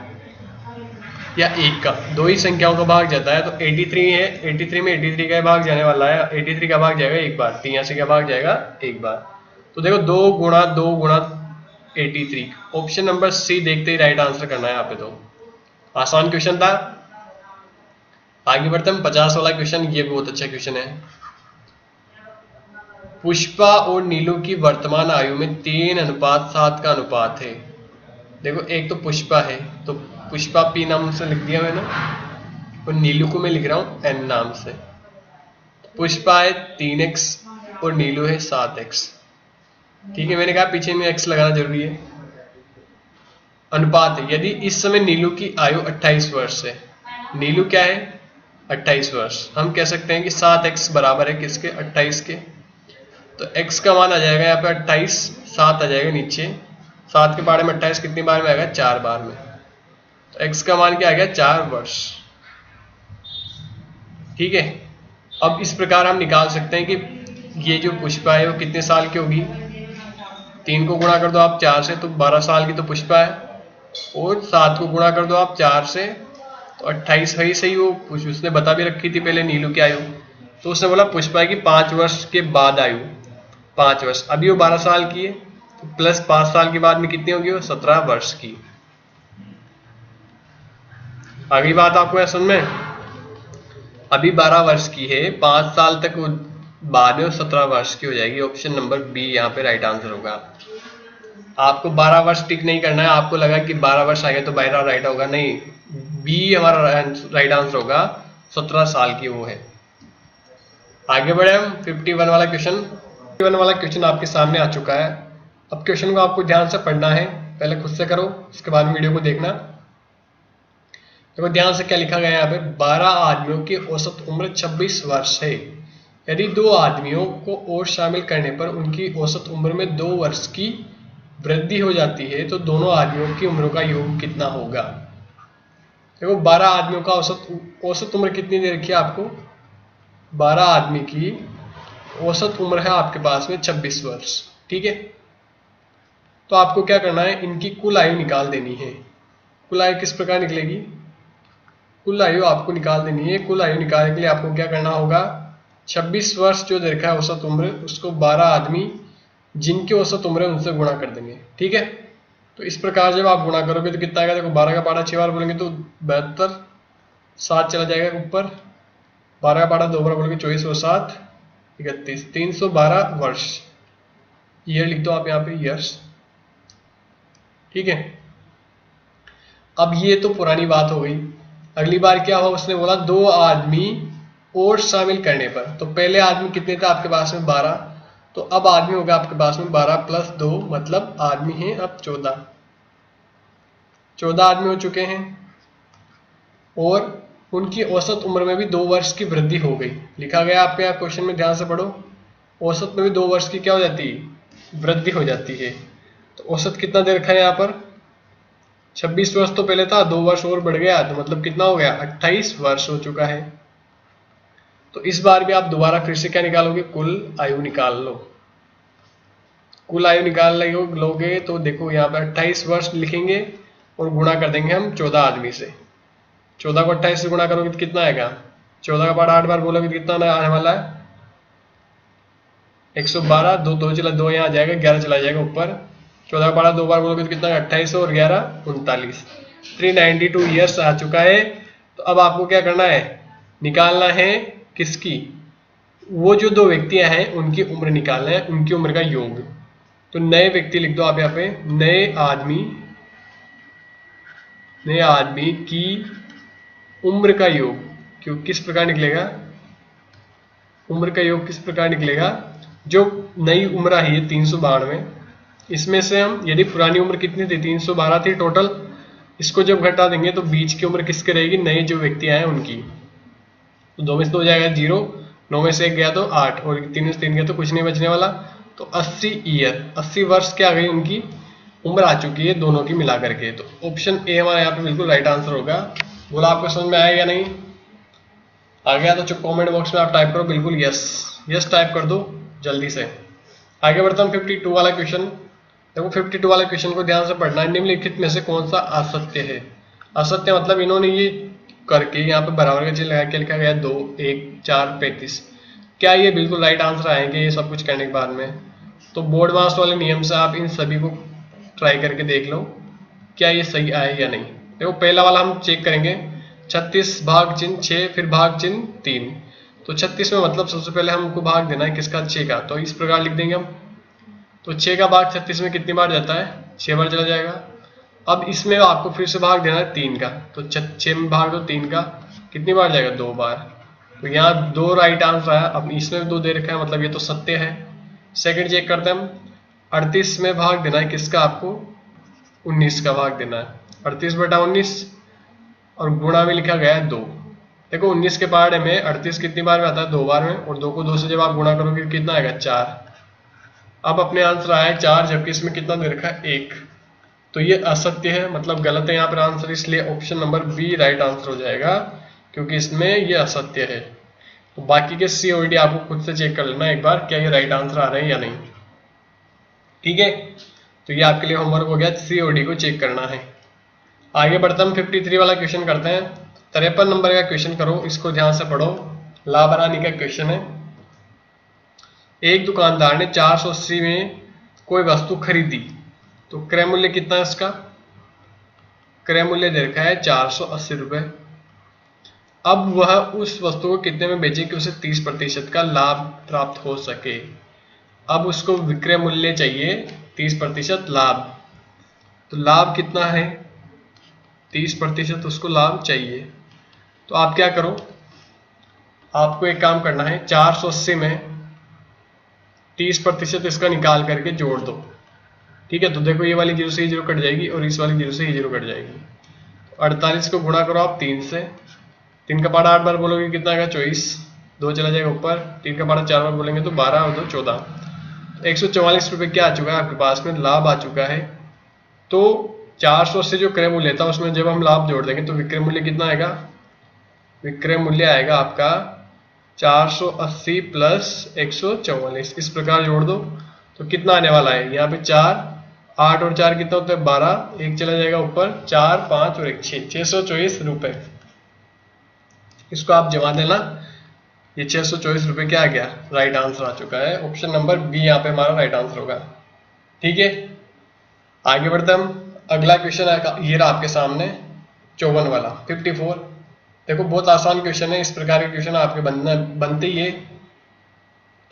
या एक का, 2 ही संख्याओं का भाग जाता है। तो 83 है, 83 में 83 का भाग जाने वाला है, 83 का भाग जाएगा एक बार, 83 का भाग जाएगा एक बार। तो देखो 2 गुणा 83। ऑप्शन नंबर सी देखते ही राइट आंसर करना है यहाँ पे। तो आसान क्वेश्चन था। आगे बढ़ते हम 50 वाला क्वेश्चन। ये बहुत अच्छा क्वेश्चन है। पुष्पा और नीलू की वर्तमान आयु में 3:7 का अनुपात है। देखो एक तो पुष्पा है तो पुष्पा पी नाम से लिख दिया मैंने, और नीलू को मैं लिख रहा हूं एन नाम से। पुष्पा है 3x और नीलू है 7x। ठीक है, मैंने कहा पीछे में x लगाना जरूरी है। अनुपात है, यदि इस समय नीलू की आयु 28 वर्ष है, नीलू क्या है 28 वर्ष, हम कह सकते हैं कि 7x बराबर है किसके 28 के। तो x का मान आ जाएगा यहाँ पे 28, 7 आ जाएगा नीचे, 7 के बारे में 28 कितनी बार में आएगा 4 बार में, तो x का मान क्या आ गया 4 वर्ष। ठीक है, अब इस प्रकार हम निकाल सकते हैं कि ये जो पुष्पा है वो कितने साल की होगी। 3 को गुणा कर दो आप 4 से तो 12 साल की तो पुष्पा है, और 7 को गुणा कर दो आप 4 से तो 28 है ही सही। वो उसने बता भी रखी थी पहले नीलू की आयु, तो उसने बोला पुष्पा की 5 वर्ष के बाद आयु 5 वर्ष, अभी वो 12 साल की है तो प्लस 5 साल के बाद में कितनी होगी वो 17 वर्ष की। अगली बात आपको समझ में, अभी 12 वर्ष की है, 5 साल तक वो बाद में 17 वर्ष की हो जाएगी। ऑप्शन नंबर बी यहाँ पे राइट आंसर होगा। आपको 12 वर्ष टिक नहीं करना है, आपको लगा कि 12 वर्ष आ गए तो 12 राइट होगा, नहीं, बी हमारा राइट आंसर होगा, 17 साल की वो है। आगे बढ़े हम 51 वाला क्वेश्चन। 51 वाला क्वेश्चन आपके सामने आ चुका है। अब क्वेश्चन को आपको ध्यान से पढ़ना है, पहले खुद से करो उसके बाद वीडियो को देखना। देखो ध्यान से क्या लिखा गया है यहाँ पे, 12 आदमियों की औसत उम्र 26 वर्ष है। यदि 2 आदमियों को और शामिल करने पर उनकी औसत उम्र में 2 वर्ष की वृद्धि हो जाती है तो दोनों आदमियों की उम्रों का योग कितना होगा। देखो 12 आदमियों का औसत उम्र कितनी दे रखी है आपको, 12 आदमी की औसत उम्र है आपके पास में 26 वर्ष। ठीक है, तो आपको क्या करना है, इनकी कुल आयु निकाल देनी है। कुल आयु किस प्रकार निकलेगी, कुल आयु आपको निकाल देनी है। कुल आयु निकालने के लिए आपको क्या करना होगा, 26 वर्ष जो दे रखा है औसत उम्र, उसको 12 आदमी जिनकी औसत उम्र है उनसे गुणा कर देंगे। ठीक है, तो इस प्रकार जब आप गुणा करोगे तो कितना आएगा, देखो 12 का पारा 6 बार बोलेंगे तो 72, 7 चला जाएगा ऊपर, 12 का पारा 2 बार बोलेंगे 24 और 7 31, 312 वर्ष। ईयर लिख दो आप यहाँ पे, ईयर्स। ठीक है, अब ये तो पुरानी बात हो गई। अगली बार क्या हुआ, उसने बोला 2 आदमी और शामिल करने पर, तो पहले आदमी कितने थे आपके पास में 12, तो अब आदमी होगा आपके पास में 12 + 2 मतलब आदमी हैं अब 14 आदमी हो चुके हैं, और उनकी औसत उम्र में भी 2 वर्ष की वृद्धि हो गई। लिखा गया आपके यहाँ क्वेश्चन में, ध्यान से पढ़ो, औसत में भी 2 वर्ष की क्या हो जाती है, वृद्धि हो जाती है। तो औसत कितना दे रखा है यहाँ पर, 26 वर्ष तो पहले था, 2 वर्ष और बढ़ गया तो मतलब कितना हो गया 28 वर्ष हो चुका है। तो इस बार भी आप दोबारा फिर से क्या निकालोगे, कुल आयु निकाल लो। कुल आयु निकाल लोगे तो देखो यहाँ पर 28 वर्ष लिखेंगे और गुणा कर देंगे हम 14 आदमी से। 14 को 28 से गुणा करोगे तो कितना आएगा, 14 का पारा 8 बार बोलोगे तो कितना आने वाला है 112, 2 चला 2 यहाँ आ जाएगा, 11 चला जाएगा ऊपर, 14 का पारा 2 बार बोलोगे तो कितना 28 और 11 39, 392 ईयर्स आ चुका है। तो अब आपको क्या करना है, निकालना है किसकी, वो जो 2 व्यक्तियां हैं उनकी उम्र निकालना है, उनकी उम्र का योग। तो नए व्यक्ति लिख दो आप यहाँ पे, नए आदमी की उम्र का योग, क्यों किस प्रकार निकलेगा, उम्र का योग किस प्रकार निकलेगा, जो नई उम्र आई है 392, इसमें से हम यदि पुरानी उम्र कितनी थी 312 थी टोटल, इसको जब घटा देंगे तो बीच की उम्र किसकी रहेगी, नए जो व्यक्ति आए उनकी। तो 2 में से 2 जाएगा 0, 9 में से 1 गया तो 8 और 3 में से 3 गया तो कुछ नहीं बचने वाला। तो 80 ईयर 80 वर्ष क्या आ गई उनकी उम्र आ चुकी है दोनों की मिला करके। तो ऑप्शन ए हमारा यहाँ पे बिल्कुल राइट आंसर होगा। बोला आपको समझ में आया या नहीं, आ गया तो कमेंट बॉक्स में आप टाइप करो बिल्कुल यस टाइप कर दो जल्दी से। आगे बढ़ता हूँ 52 वाला क्वेश्चन। देखो 52 वाले क्वेश्चन को ध्यान से पढ़ना है। निम्नलिखित में से कौन सा असत्य है। असत्य मतलब इन्होंने ये करके यहाँ पे बराबर का चिन्ह लगा के लिखा गया 2 1 4 35। क्या ये बिल्कुल राइट आंसर आएंगे ये सब कुछ करने के बाद में। तो बोर्ड मास वाले नियम से आप इन सभी को ट्राई करके देख लो क्या ये सही आए या नहीं। देखो पहला वाला हम चेक करेंगे 36 भाग चिन्ह 6 फिर भाग चिन्ह 3। तो 36 में मतलब सबसे पहले हमको भाग देना है किसका, 6 का। तो इस प्रकार लिख देंगे हम। तो 6 का भाग 36 में कितनी बार जाता है, 6 बार चला जाएगा। अब इसमें आपको फिर से भाग देना है 3 का। तो 6 में भाग दो 3 का, कितनी बार जाएगा, 2 बार। तो यहाँ 2 राइट आंसर आया। अब इसमें 2 दे रखा है, मतलब ये तो सत्य है। सेकंड चेक करते हैं हम। 38 में भाग देना है किसका, आपको 19 का भाग देना है। 38/19 और गुणा में लिखा गया है 2। देखो 19 के पहाड़े में 38 कितनी बार में आता है, 2 बार में, और 2 को 2 से जब आप गुणा करोगे कितना आएगा, 4। अब अपने आंसर आया 4, जबकि इसमें कितना दे रखा है, 1। तो ये असत्य है, मतलब गलत है यहाँ पर आंसर, इसलिए option number B right answer हो जाएगा, क्योंकि इसमें ये असत्य है। तो बाकी के सी और डी आपको खुद से चेक कर लेना एक बार, क्या ये राइट आंसर आ रहे हैं या नहीं। ठीक है, तो ये आपके लिए होमवर्क हो गया, सी और डी को चेक करना है। आगे बढ़ते हम 53 वाला क्वेश्चन करते हैं। 53 नंबर का क्वेश्चन करो, इसको ध्यान से पढ़ो। लाभ हानि का क्वेश्चन है। एक दुकानदार ने 480 में कोई वस्तु खरीदी, तो क्रय मूल्य कितना है इसका, क्रय मूल्य दे रखा है 480 रुपए। अब वह उस वस्तु को कितने में बेचे कि उसे 30% का लाभ प्राप्त हो सके। अब उसको विक्रय मूल्य चाहिए 30% लाभ, तो लाभ कितना है, 30% उसको लाभ चाहिए। तो आप क्या करो, आपको एक काम करना है, 480 में 30% इसका निकाल करके जोड़ दो। ठीक है, तो देखो ये वाली 0 से ये 0 कट जाएगी और इस वाली 0 से ये 0 कट जाएगी। 48 को गुणा करो आप 3 से, 3 का पहाड़ा 8 बार बोलोगे कितना आएगा, 24, 2 चला जाएगा ऊपर, 3 का पहाड़ा 4 बार बोलेंगे तो 12 और 2 14। 144 रुपये क्या आ चुका है आपके पास में, लाभ आ चुका है। तो 480 जो क्रय मूल्य था उसमें जब हम लाभ जोड़ देंगे तो विक्रय मूल्य कितना आएगा, विक्रय मूल्य आएगा आपका 480 प्लस 144। इस प्रकार जोड़ दो तो कितना आने वाला है, यहाँ पे 4, 8 और 4 कितना होता है, 12, 1 चला जाएगा ऊपर, 4, 5 और 1 6, 624 रुपये। इसको आप जमा देना, ये 624 रुपये क्या आ गया, राइट आंसर आ चुका है। ऑप्शन नंबर बी यहाँ पे हमारा राइट आंसर होगा। ठीक है, आगे बढ़ते हम। अगला क्वेश्चन है ये रहा आपके सामने 54 वाला 54। देखो बहुत आसान क्वेश्चन है, इस प्रकार के क्वेश्चन आपके बनते ही है।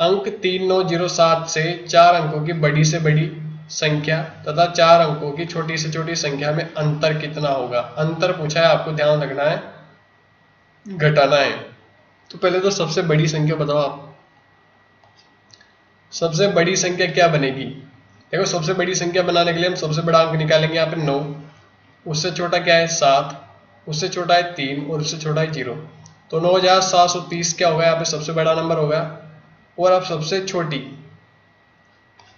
अंक 3907 से 4 अंकों की बड़ी से बड़ी संख्या तथा 4 अंकों की छोटी से छोटी संख्या में अंतर कितना होगा। अंतर पूछा है, आपको ध्यान रखना है, घटाना है। तो पहले तो सबसे बड़ी संख्या बताओ आप, सबसे बड़ी संख्या क्या बनेगी। देखो सबसे बड़ी संख्या बनाने के लिए हम सबसे बड़ा अंक निकालेंगे यहाँ पे 9, उससे छोटा क्या है 7, उससे छोटा है 3 और उससे छोटा है 0। तो 9730 क्या होगा, यहाँ पे सबसे बड़ा नंबर होगा। और अब सबसे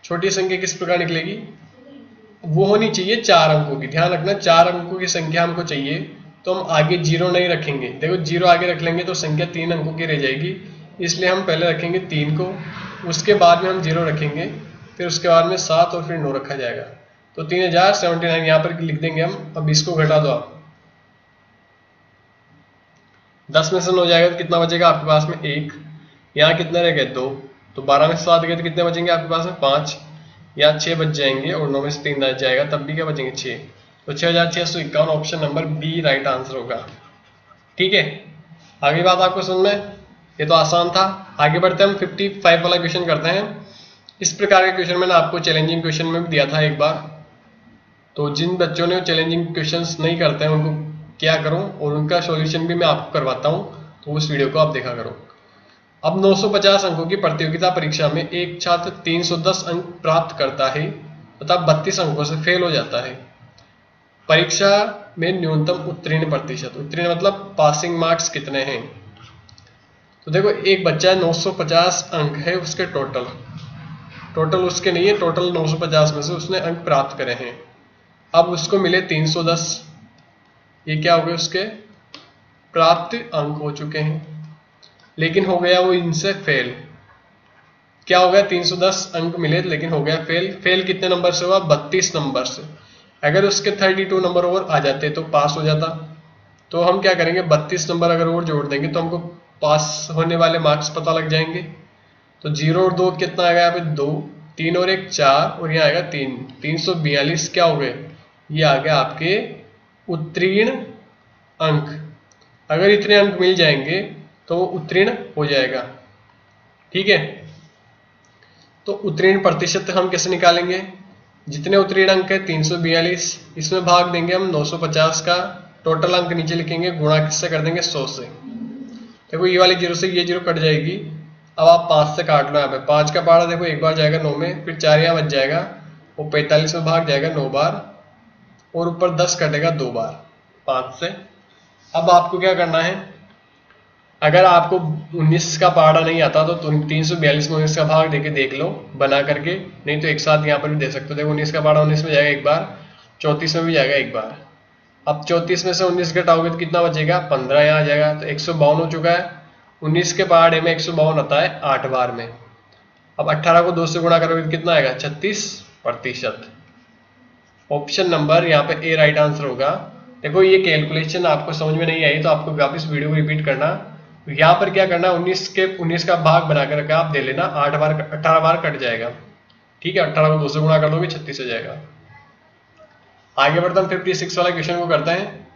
छोटी संख्या किस प्रकार निकलेगी, वो होनी चाहिए 4 अंकों की। ध्यान रखना 4 अंकों की संख्या हमको चाहिए, तो हम आगे 0 नहीं रखेंगे। देखो 0 आगे रख लेंगे तो संख्या 3 अंकों की रह जाएगी, इसलिए हम पहले रखेंगे 3 को, उसके बाद में हम 0 रखेंगे, फिर उसके बाद में 7 और फिर 9 रखा जाएगा। तो 3079 यहाँ पर लिख देंगे हम। अब इसको घटा दो आप, 10 में से 9 जाएगा तो कितना बचेगा आपके पास में 1, यहाँ कितने रह गए 2, तो 12 में से 7 गए तो कितने बचेंगे आपके पास में 5, यहाँ 6 बच जाएंगे और 9 में से 3 जाएगा तब भी क्या बचेंगे 6। तो 6651 option number B right answer होगा। ठीक है, आगे बात आपको समझ में, ये तो आसान था। आगे बढ़ते हम 55 वाला क्वेश्चन करते हैं। इस प्रकार के क्वेश्चन मैंने आपको चैलेंजिंग क्वेश्चन में भी दिया था एक बार, तो जिन बच्चों ने चैलेंजिंग क्वेश्चंस नहीं करते हैं उनको क्या करूं, और उनका सॉल्यूशन भी मैं आपको करवाता हूं, तो उस वीडियो को आप देखा करो। अब 950 अंकों की प्रतियोगिता परीक्षा में एक छात्र 310 अंक प्राप्त करता है तथा 32 अंकों से फेल हो जाता है। परीक्षा में न्यूनतम उत्तीर्ण प्रतिशत, उत्तीर्ण मतलब पासिंग मार्क्स कितने हैं। तो देखो एक बच्चा 950 अंक है उसके टोटल उसके नहीं है, टोटल 950 में से उसने अंक प्राप्त करे हैं। अब उसको मिले 310, ये क्या हो गए उसके प्राप्त अंक हो चुके हैं, लेकिन हो गया वो इनसे फेल। क्या हो गया, 310 अंक मिले लेकिन हो गया फेल। फेल कितने नंबर से हुआ, 32 नंबर से। अगर उसके 32 नंबर और आ जाते तो पास हो जाता। तो हम क्या करेंगे, 32 नंबर अगर और जोड़ देंगे तो हमको पास होने वाले मार्क्स पता लग जाएंगे। तो 0 और 2 कितना आएगा यहाँ पे 2, 3 और 1 4 और यहाँ आएगा 3, 342 क्या हो गए, ये आ गया आपके उत्तीर्ण अंक। अगर इतने अंक मिल जाएंगे तो वो उत्तीर्ण हो जाएगा। ठीक है, तो उत्तीर्ण प्रतिशत हम कैसे निकालेंगे? जितने उत्तीर्ण अंक है 342, इसमें भाग देंगे हम 950 का, टोटल अंक नीचे लिखेंगे, गुणा किससे कर देंगे? 100 से। देखो ये वाली जीरो से ये जीरो कट जाएगी। अब आप 5 से काट लो। यहाँ पे 5 का पारा देखो एक बार जाएगा 9 में, फिर 4 यहाँ बच जाएगा, वो 45 में भाग जाएगा 9 बार, और ऊपर 10 कटेगा 2 बार 5 से। अब आपको क्या करना है, अगर आपको 19 का पहाड़ा नहीं आता तो 342 में 19 का भाग देके देख लो बना करके, नहीं तो एक साथ यहाँ पर भी दे सकते हो। देखो 19 का पहाड़ा 19 में जाएगा एक बार, 34 में भी जाएगा एक बार। अब 34 में से 19 घटाओगे तो कितना बचेगा? 15 यहाँ आ जाएगा, तो 152 हो चुका है। 19 के पहाड़े में 152 आता है 8 बार में। अब 18 को 2 से गुणा करोगे तो कितना आएगा? 36%। ऑप्शन नंबर यहाँ पे ए राइट आंसर होगा। देखो ये कैलकुलेशन आपको समझ में नहीं आई तो आपको वापस वीडियो को रिपीट करना। यहाँ पर क्या करना, 19 का भाग बना कर रखा आप दे लेना, 8 बार 18 बार कट जाएगा। ठीक है, 18 को 2 से गुणा कर दोगे 36 हो जाएगा। आगे बढ़ते हम 56 वाला क्वेश्चन को करते हैं।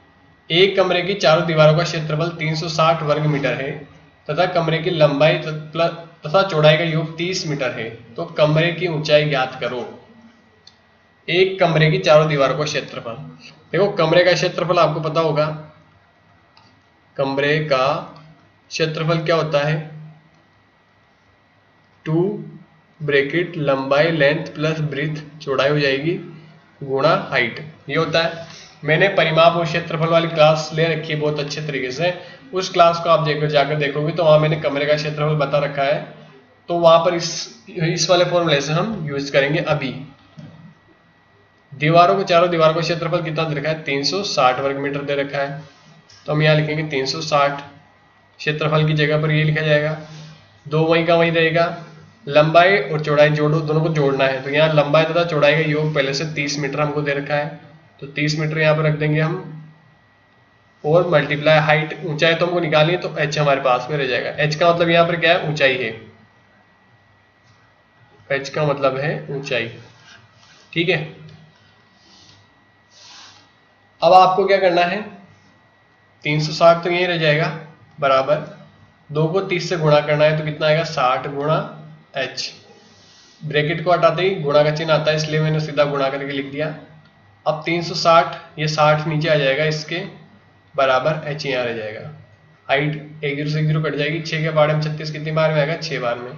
एक कमरे की चारों दीवारों का क्षेत्रफल 360 वर्ग मीटर है तथा कमरे की लंबाई तथा चौड़ाई का योग 30 मीटर है, तो कमरे की ऊंचाई ज्ञात करो। एक कमरे की चारों दीवारों का क्षेत्रफल, देखो कमरे का क्षेत्रफल आपको पता होगा, कमरे का क्षेत्रफल क्या होता है? 2 ब्रैकेट लंबाई लेंथ प्लस ब्रीथ चौड़ाई हो जाएगी गुणा हाइट, ये होता है। मैंने परिमाप और क्षेत्रफल वाली क्लास ले रखी है बहुत अच्छे तरीके से, उस क्लास को आप जाकर देखोगे तो वहां मैंने कमरे का क्षेत्रफल बता रखा है, तो वहां पर इस वाले फॉर्मूले से हम यूज करेंगे। अभी दीवारों को, चारों दीवारों का क्षेत्रफल कितना दे रखा है? 360 वर्ग मीटर दे रखा है, तो हम यहाँ लिखेंगे 360, क्षेत्रफल की जगह पर ये लिखा जाएगा, 2 वहीं का वहीं रहेगा। लंबाई और चौड़ाई जोड़ो, दोनों को जोड़ना है, तो यहाँ लंबाई तथा चौड़ाई का योग पहले से 30 मीटर हमको दे रखा है, तो 30 मीटर यहाँ पर रख देंगे हम, और मल्टीप्लाई हाइट, ऊंचाई तो हमको निकालनी है, तो h हमारे पास में रह जाएगा। h का मतलब यहाँ पर क्या है? ऊंचाई है। h का मतलब है ऊंचाई। ठीक है, अब आपको क्या करना है, 360 तो यही रह जाएगा बराबर, 2 को 30 से गुणा करना है, तो कितना आएगा? 60 गुणा h। ब्रैकेट को हटाते ही गुणा का चिन्ह आता है, इसलिए मैंने सीधा गुणा करके लिख दिया। अब 360, ये 60 नीचे आ जाएगा, इसके बराबर h यहाँ रह जाएगा। हाइट एक जीरो से एक जीरो कट जाएगी, 6 के बारे में 36 कितनी बार में आएगा? 6 बार में।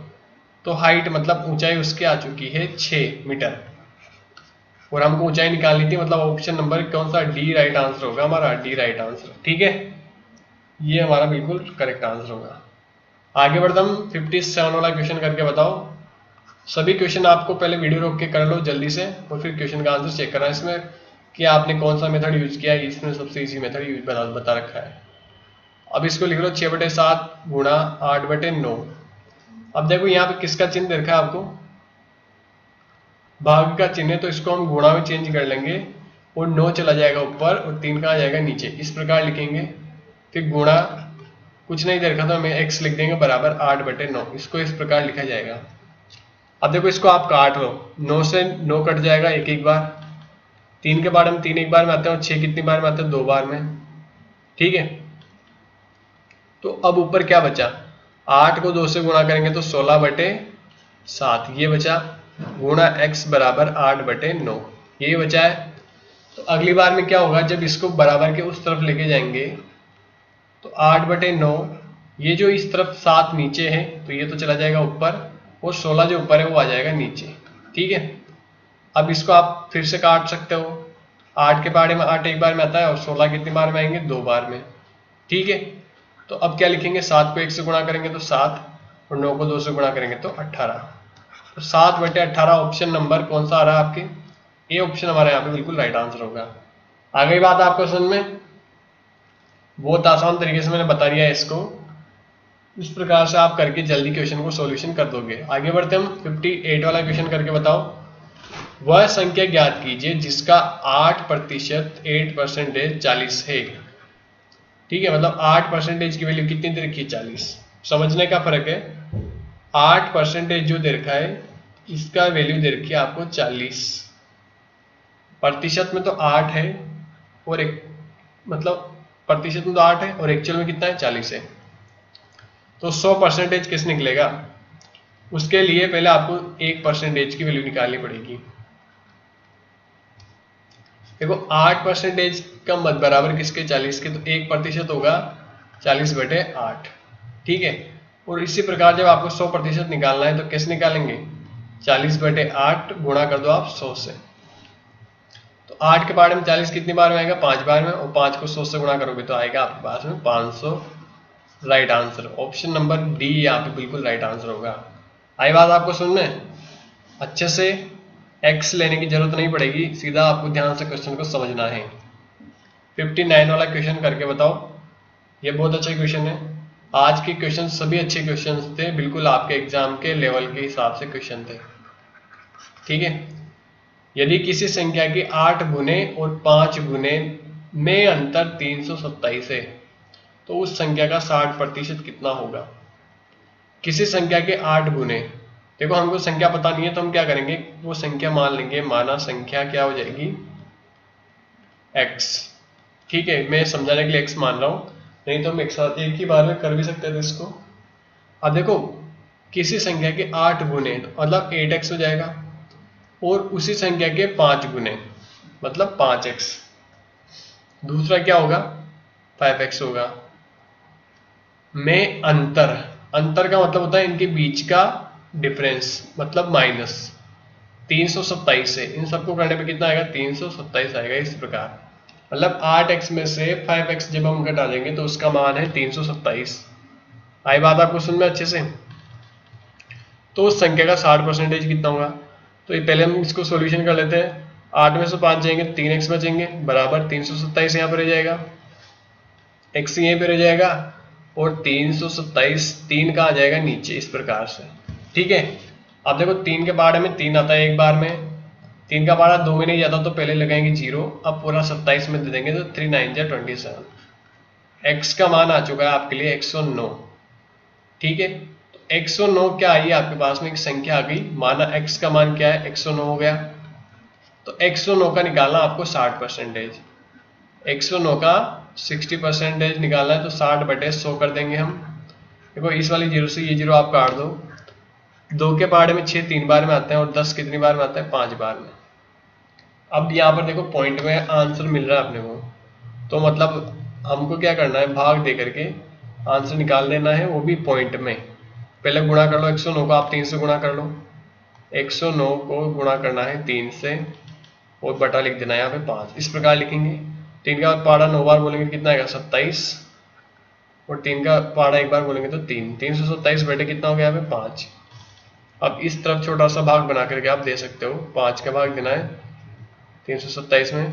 तो हाइट मतलब ऊंचाई उसकी आ चुकी है 6 मीटर, और हमको ऊंचाई निकालनी थी, मतलब ऑप्शन नंबर कौन सा? डी राइट आंसर होगा हमारा, डी राइट आंसर। ठीक है, ये हमारा बिल्कुल करेक्ट आंसर होगा। आगे बढ़ते हम 57 वाला क्वेश्चन करके बताओ। सभी क्वेश्चन आपको पहले वीडियो रोक के कर लो जल्दी से, और फिर क्वेश्चन का आंसर चेक करना इसमें कि आपने कौन सा मेथड यूज किया है। इसमें सबसे इजी मेथड यूज बता रखा है। अब इसको लिख लो 6/7 गुणा 8/9। अब देखो यहाँ पे किसका चिन्ह दे रखा है आपको? भाग का चिन्ह है, तो इसको हम गुणा में चेंज कर लेंगे, और 9 चला जाएगा ऊपर और 3 कहाँ जाएगा? नीचे। इस प्रकार लिखेंगे, फिर गुणा कुछ नहीं दे रखा तो हमें x लिख देंगे बराबर 8/9, इसको इस प्रकार लिखा जाएगा। अब देखो इसको आप काट लो, 9 से 9 कट जाएगा एक एक बार, 3 के बाद हम 3 एक बार में आते हैं, और 6 कितनी बार में आते हैं? 2 बार में। ठीक है, तो अब ऊपर क्या बचा? 8 को 2 से गुणा करेंगे तो 16/7 ये बचा, गुणा x बराबर 8/9 ये बचा है। तो अगली बार में क्या होगा, जब इसको बराबर के उस तरफ लेके जाएंगे तो 8/9, ये जो इस तरफ 7 नीचे है तो ये तो चला जाएगा ऊपर, और 16 जो ऊपर है वो आ जाएगा नीचे। ठीक है, अब इसको आप फिर से काट सकते हो, 8 के पहाड़े में 8 एक बार में आता है, और 16 कितनी बार में आएंगे? 2 बार में। ठीक है, तो अब क्या लिखेंगे, 7 को 1 से गुणा करेंगे तो 7, और 9 को 2 से गुणा करेंगे तो 18। तो 7/18 ऑप्शन नंबर कौन सा आ रहा है आपके? ये ऑप्शन हमारे यहाँ पे बिल्कुल राइट आंसर होगा। आ गई बात आपको समझ में? बहुत आसान तरीके से मैंने बता दिया है इसको, इस प्रकार से आप करके जल्दी क्वेश्चन को सॉल्यूशन कर दोगे। आगे बढ़ते हम 58 वाला क्वेश्चन करके बताओ। वह संख्या ज्ञात कीजिए जिसका 8% 8% 40 है। ठीक है, मतलब 8% की वैल्यू कितनी दे रखी है? 40। समझने का फर्क है, 8% जो दे रखा है इसका वैल्यू दे रखी है आपको 40। प्रतिशत में तो 8 है, और एक मतलब प्रतिशत में तो 8 है, और एक्चुअल में कितना है? 40 है। तो 100% किस निकलेगा, उसके लिए पहले आपको 1% की वैल्यू निकालनी पड़ेगी। देखो 8% का मत बराबर किसके, 40 के, तो 1% होगा 40/8, ठीक है। और इसी प्रकार जब आपको 100% निकालना है तो कैसे निकालेंगे, 40/8 गुणा कर दो आप 100 से। तो 8 के बारे में 40 कितनी बार में आएगा, 5 बार में, और 5 को 100 से गुणा करोगे तो आएगा आपके पास में 500। Right answer option number D यहाँ पे बिल्कुल राइट आंसर होगा। आई बात आपको सुनने, अच्छे से x लेने की जरूरत नहीं पड़ेगी, सीधा आपको ध्यान से क्वेश्चन को समझना है। 59 वाला क्वेश्चन करके बताओ, ये बहुत अच्छा क्वेश्चन है। आज के क्वेश्चन सभी अच्छे क्वेश्चन थे, बिल्कुल आपके एग्जाम के लेवल के हिसाब से क्वेश्चन थे, ठीक है। यदि किसी संख्या के 8 गुने और 5 गुने में अंतर 327 है तो उस संख्या का 60% कितना होगा। किसी संख्या के 8 गुने, देखो हमको संख्या पता नहीं है तो हम क्या करेंगे, वो संख्या मान लेंगे, माना संख्या क्या हो जाएगी x, ठीक है। मैं समझाने के लिए x मान रहा हूं, नहीं तो हम एक साथ एक ही बार में कर भी सकते थे इसको। अब देखो किसी संख्या के 8 गुने मतलब 8x हो जाएगा, और उसी संख्या के 5 गुने मतलब 5x, दूसरा क्या होगा 5x होगा। में अंतर, अंतर का मतलब होता है इनके बीच का डिफरेंस, मतलब माइनस 327 है, इन सबको करने पे कितना आएगा 327 आएगा। इस प्रकार मतलब 8x में से 5x जब हम घटा देंगे तो उसका मान है 327। आई बात आपको सुन में अच्छे से। तो उस संख्या का 60% कितना होगा, तो ये पहले हम इसको सॉल्यूशन कर लेते हैं। 8 में से 5 जाएंगे 3x बचेंगे, बराबर 327 यहाँ पर रह जाएगा, x यहीं पे रह जाएगा, और 327 3 का आ जाएगा नीचे, इस प्रकार से, ठीक है। अब देखो 3 के बारे में 3 आता है एक बार में, 3 का बाड़ा 2 में नहीं जाता तो पहले लगाएंगे 0, अब पूरा 27 में दे देंगे तो 3 9 जा 27। x का मान आ चुका है आपके लिए 109, ठीक है। तो 109 क्या आई आपके पास में, एक संख्या आ गई, माना x का मान क्या है 109 हो गया। तो 109 का निकालना आपको 60%, 109 का 60% निकालना है तो 60/100 कर देंगे हम। देखो इस वाली 0 से ये 0 आप काट दो, 2 के पहाड़े में 6 3 बार में आते हैं, और 10 कितनी बार में आता है 5 बार में। अब यहाँ पर देखो पॉइंट में आंसर मिल रहा है अपने को, तो मतलब हमको क्या करना है, भाग दे करके आंसर निकाल लेना है, वो भी पॉइंट में। पहले गुणा कर लो 109 को, आप 3 से गुणा कर लो, 109 को गुणा करना है 3 से, और बटा लिख देना है यहाँ पे 5, इस प्रकार लिखेंगे। 3 का पहाड़ा 9 बार बोलेंगे कितना आएगा 27, और 3 का पहाड़ा एक बार बोलेंगे तो 3, 327 बटे कितना हो गया यहाँ पे 5। अब इस तरफ छोटा सा भाग बना करके आप दे सकते हो, 5 का भाग देना है 327 में,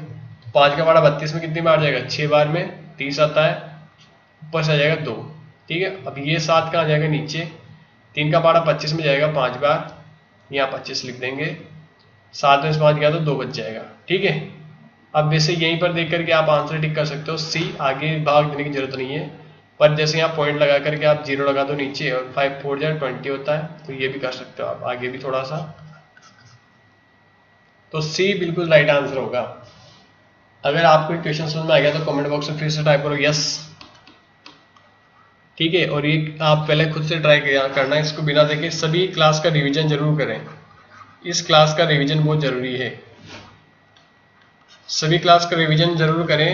5 का पहाड़ा 32 में कितनी बार जाएगा 6 बार में, 30 आता है, ऊपर से आ जाएगा 2, ठीक है। अब ये 7 का आ जाएगा नीचे, 3 का पहाड़ा 25 में जाएगा 5 बार, यहाँ 25 लिख देंगे, 7 में से 5 गया तो 2 बच जाएगा, ठीक है। अब वैसे यहीं पर देख करके आप आंसर टिक कर सकते हो, सी आगे भाग देने की जरूरत नहीं है, पर जैसे यहाँ पॉइंट लगा करके आप 0 लगा दो नीचे, और 5 4 जा 20 होता है, तो ये भी कर सकते हो आप आगे भी थोड़ा सा। तो सी बिल्कुल राइट आंसर होगा। अगर आपको क्वेश्चन समझ में आ गया तो कमेंट बॉक्स में फिर से टाइप करो यस, ठीक है। और ये आप पहले खुद से ट्राई करना, इसको बिना देखे सभी क्लास का रिवीजन जरूर करें, इस क्लास का रिवीजन बहुत जरूरी है, सभी क्लास का रिवीजन जरूर करें।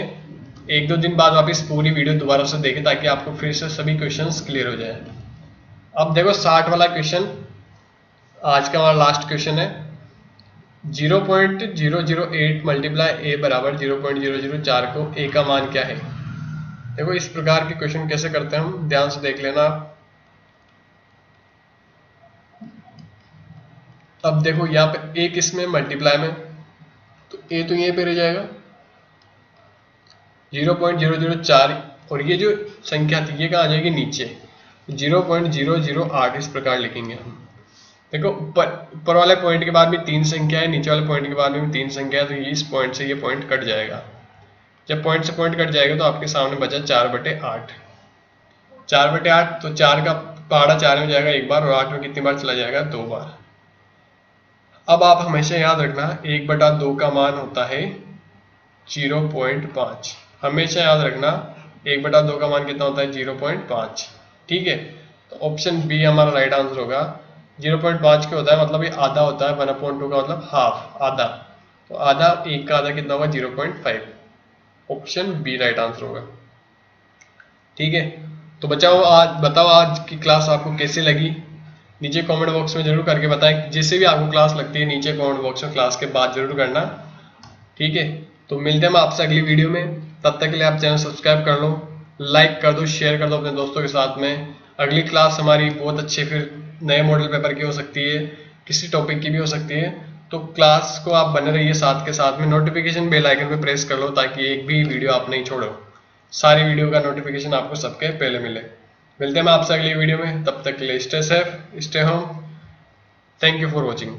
1-2 दिन बाद वापस पूरी वीडियो दोबारा से देखें ताकि आपको फिर से सभी क्वेश्चंस क्लियर हो जाए। अब देखो 60 वाला क्वेश्चन आज का हमारा लास्ट क्वेश्चन है। 0.008 मल्टीप्लाई a बराबर 0.004 को a का मान क्या है। देखो इस प्रकार के क्वेश्चन कैसे करते हैं हम, ध्यान से देख लेना। अब देखो यहाँ पे a किसमें मल्टीप्लाई में, तो a तो यहीं पे रह जाएगा 0.004, और ये जो संख्या थी ये कहाँ आ जाएगी नीचे 0.008, इस प्रकार लिखेंगे हम। देखो ऊपर वाले पॉइंट के बाद भी 3 संख्या है, नीचे वाले पॉइंट के बाद में भी 3 संख्या है, तो ये इस पॉइंट से ये पॉइंट कट जाएगा। जब पॉइंट से पॉइंट कट जाएगा तो आपके सामने बचा 4/8, 4/8, तो 4 का पहाड़ा 4 में जाएगा एक बार, और 8 में कितनी बार चला जाएगा 2 बार। अब आप हमेशा याद रखना 1/2 का मान होता है 0.5, हमेशा याद रखना 1/2 का मान कितना होता है 0.5, ठीक है। तो ऑप्शन बी हमारा राइट आंसर होगा। 0.5 क्या होता है, मतलब ये आधा होता है, 1/2 का मतलब हाफ, आधा। तो आधा, एक का आधा कितना होगा, 0.5। ऑप्शन बी राइट आंसर होगा। ठीक है, तो बचाओ, आज बताओ आज की क्लास आपको कैसी लगी, नीचे कमेंट बॉक्स में जरूर करके बताएं। जैसे भी आपको क्लास लगती है नीचे कमेंट बॉक्स में क्लास के बाद जरूर करना। ठीक है, तो मिलते हैं हम आपसे अगली वीडियो में। तब तक के लिए आप चैनल सब्सक्राइब कर लो, लाइक कर दो, शेयर कर दो अपने दोस्तों के साथ में। अगली क्लास हमारी बहुत अच्छे फिर नए मॉडल पेपर की हो सकती है, किसी टॉपिक की भी हो सकती है। तो क्लास को आप बने रहिए, साथ के साथ में नोटिफिकेशन बेल आइकन पे प्रेस कर लो, ताकि एक भी वीडियो आप नहीं छोड़ो, सारी वीडियो का नोटिफिकेशन आपको सबके पहले मिले। मिलते हैं हम आपसे अगली वीडियो में, तब तक के लिए stay safe, stay home. Thank you for watching.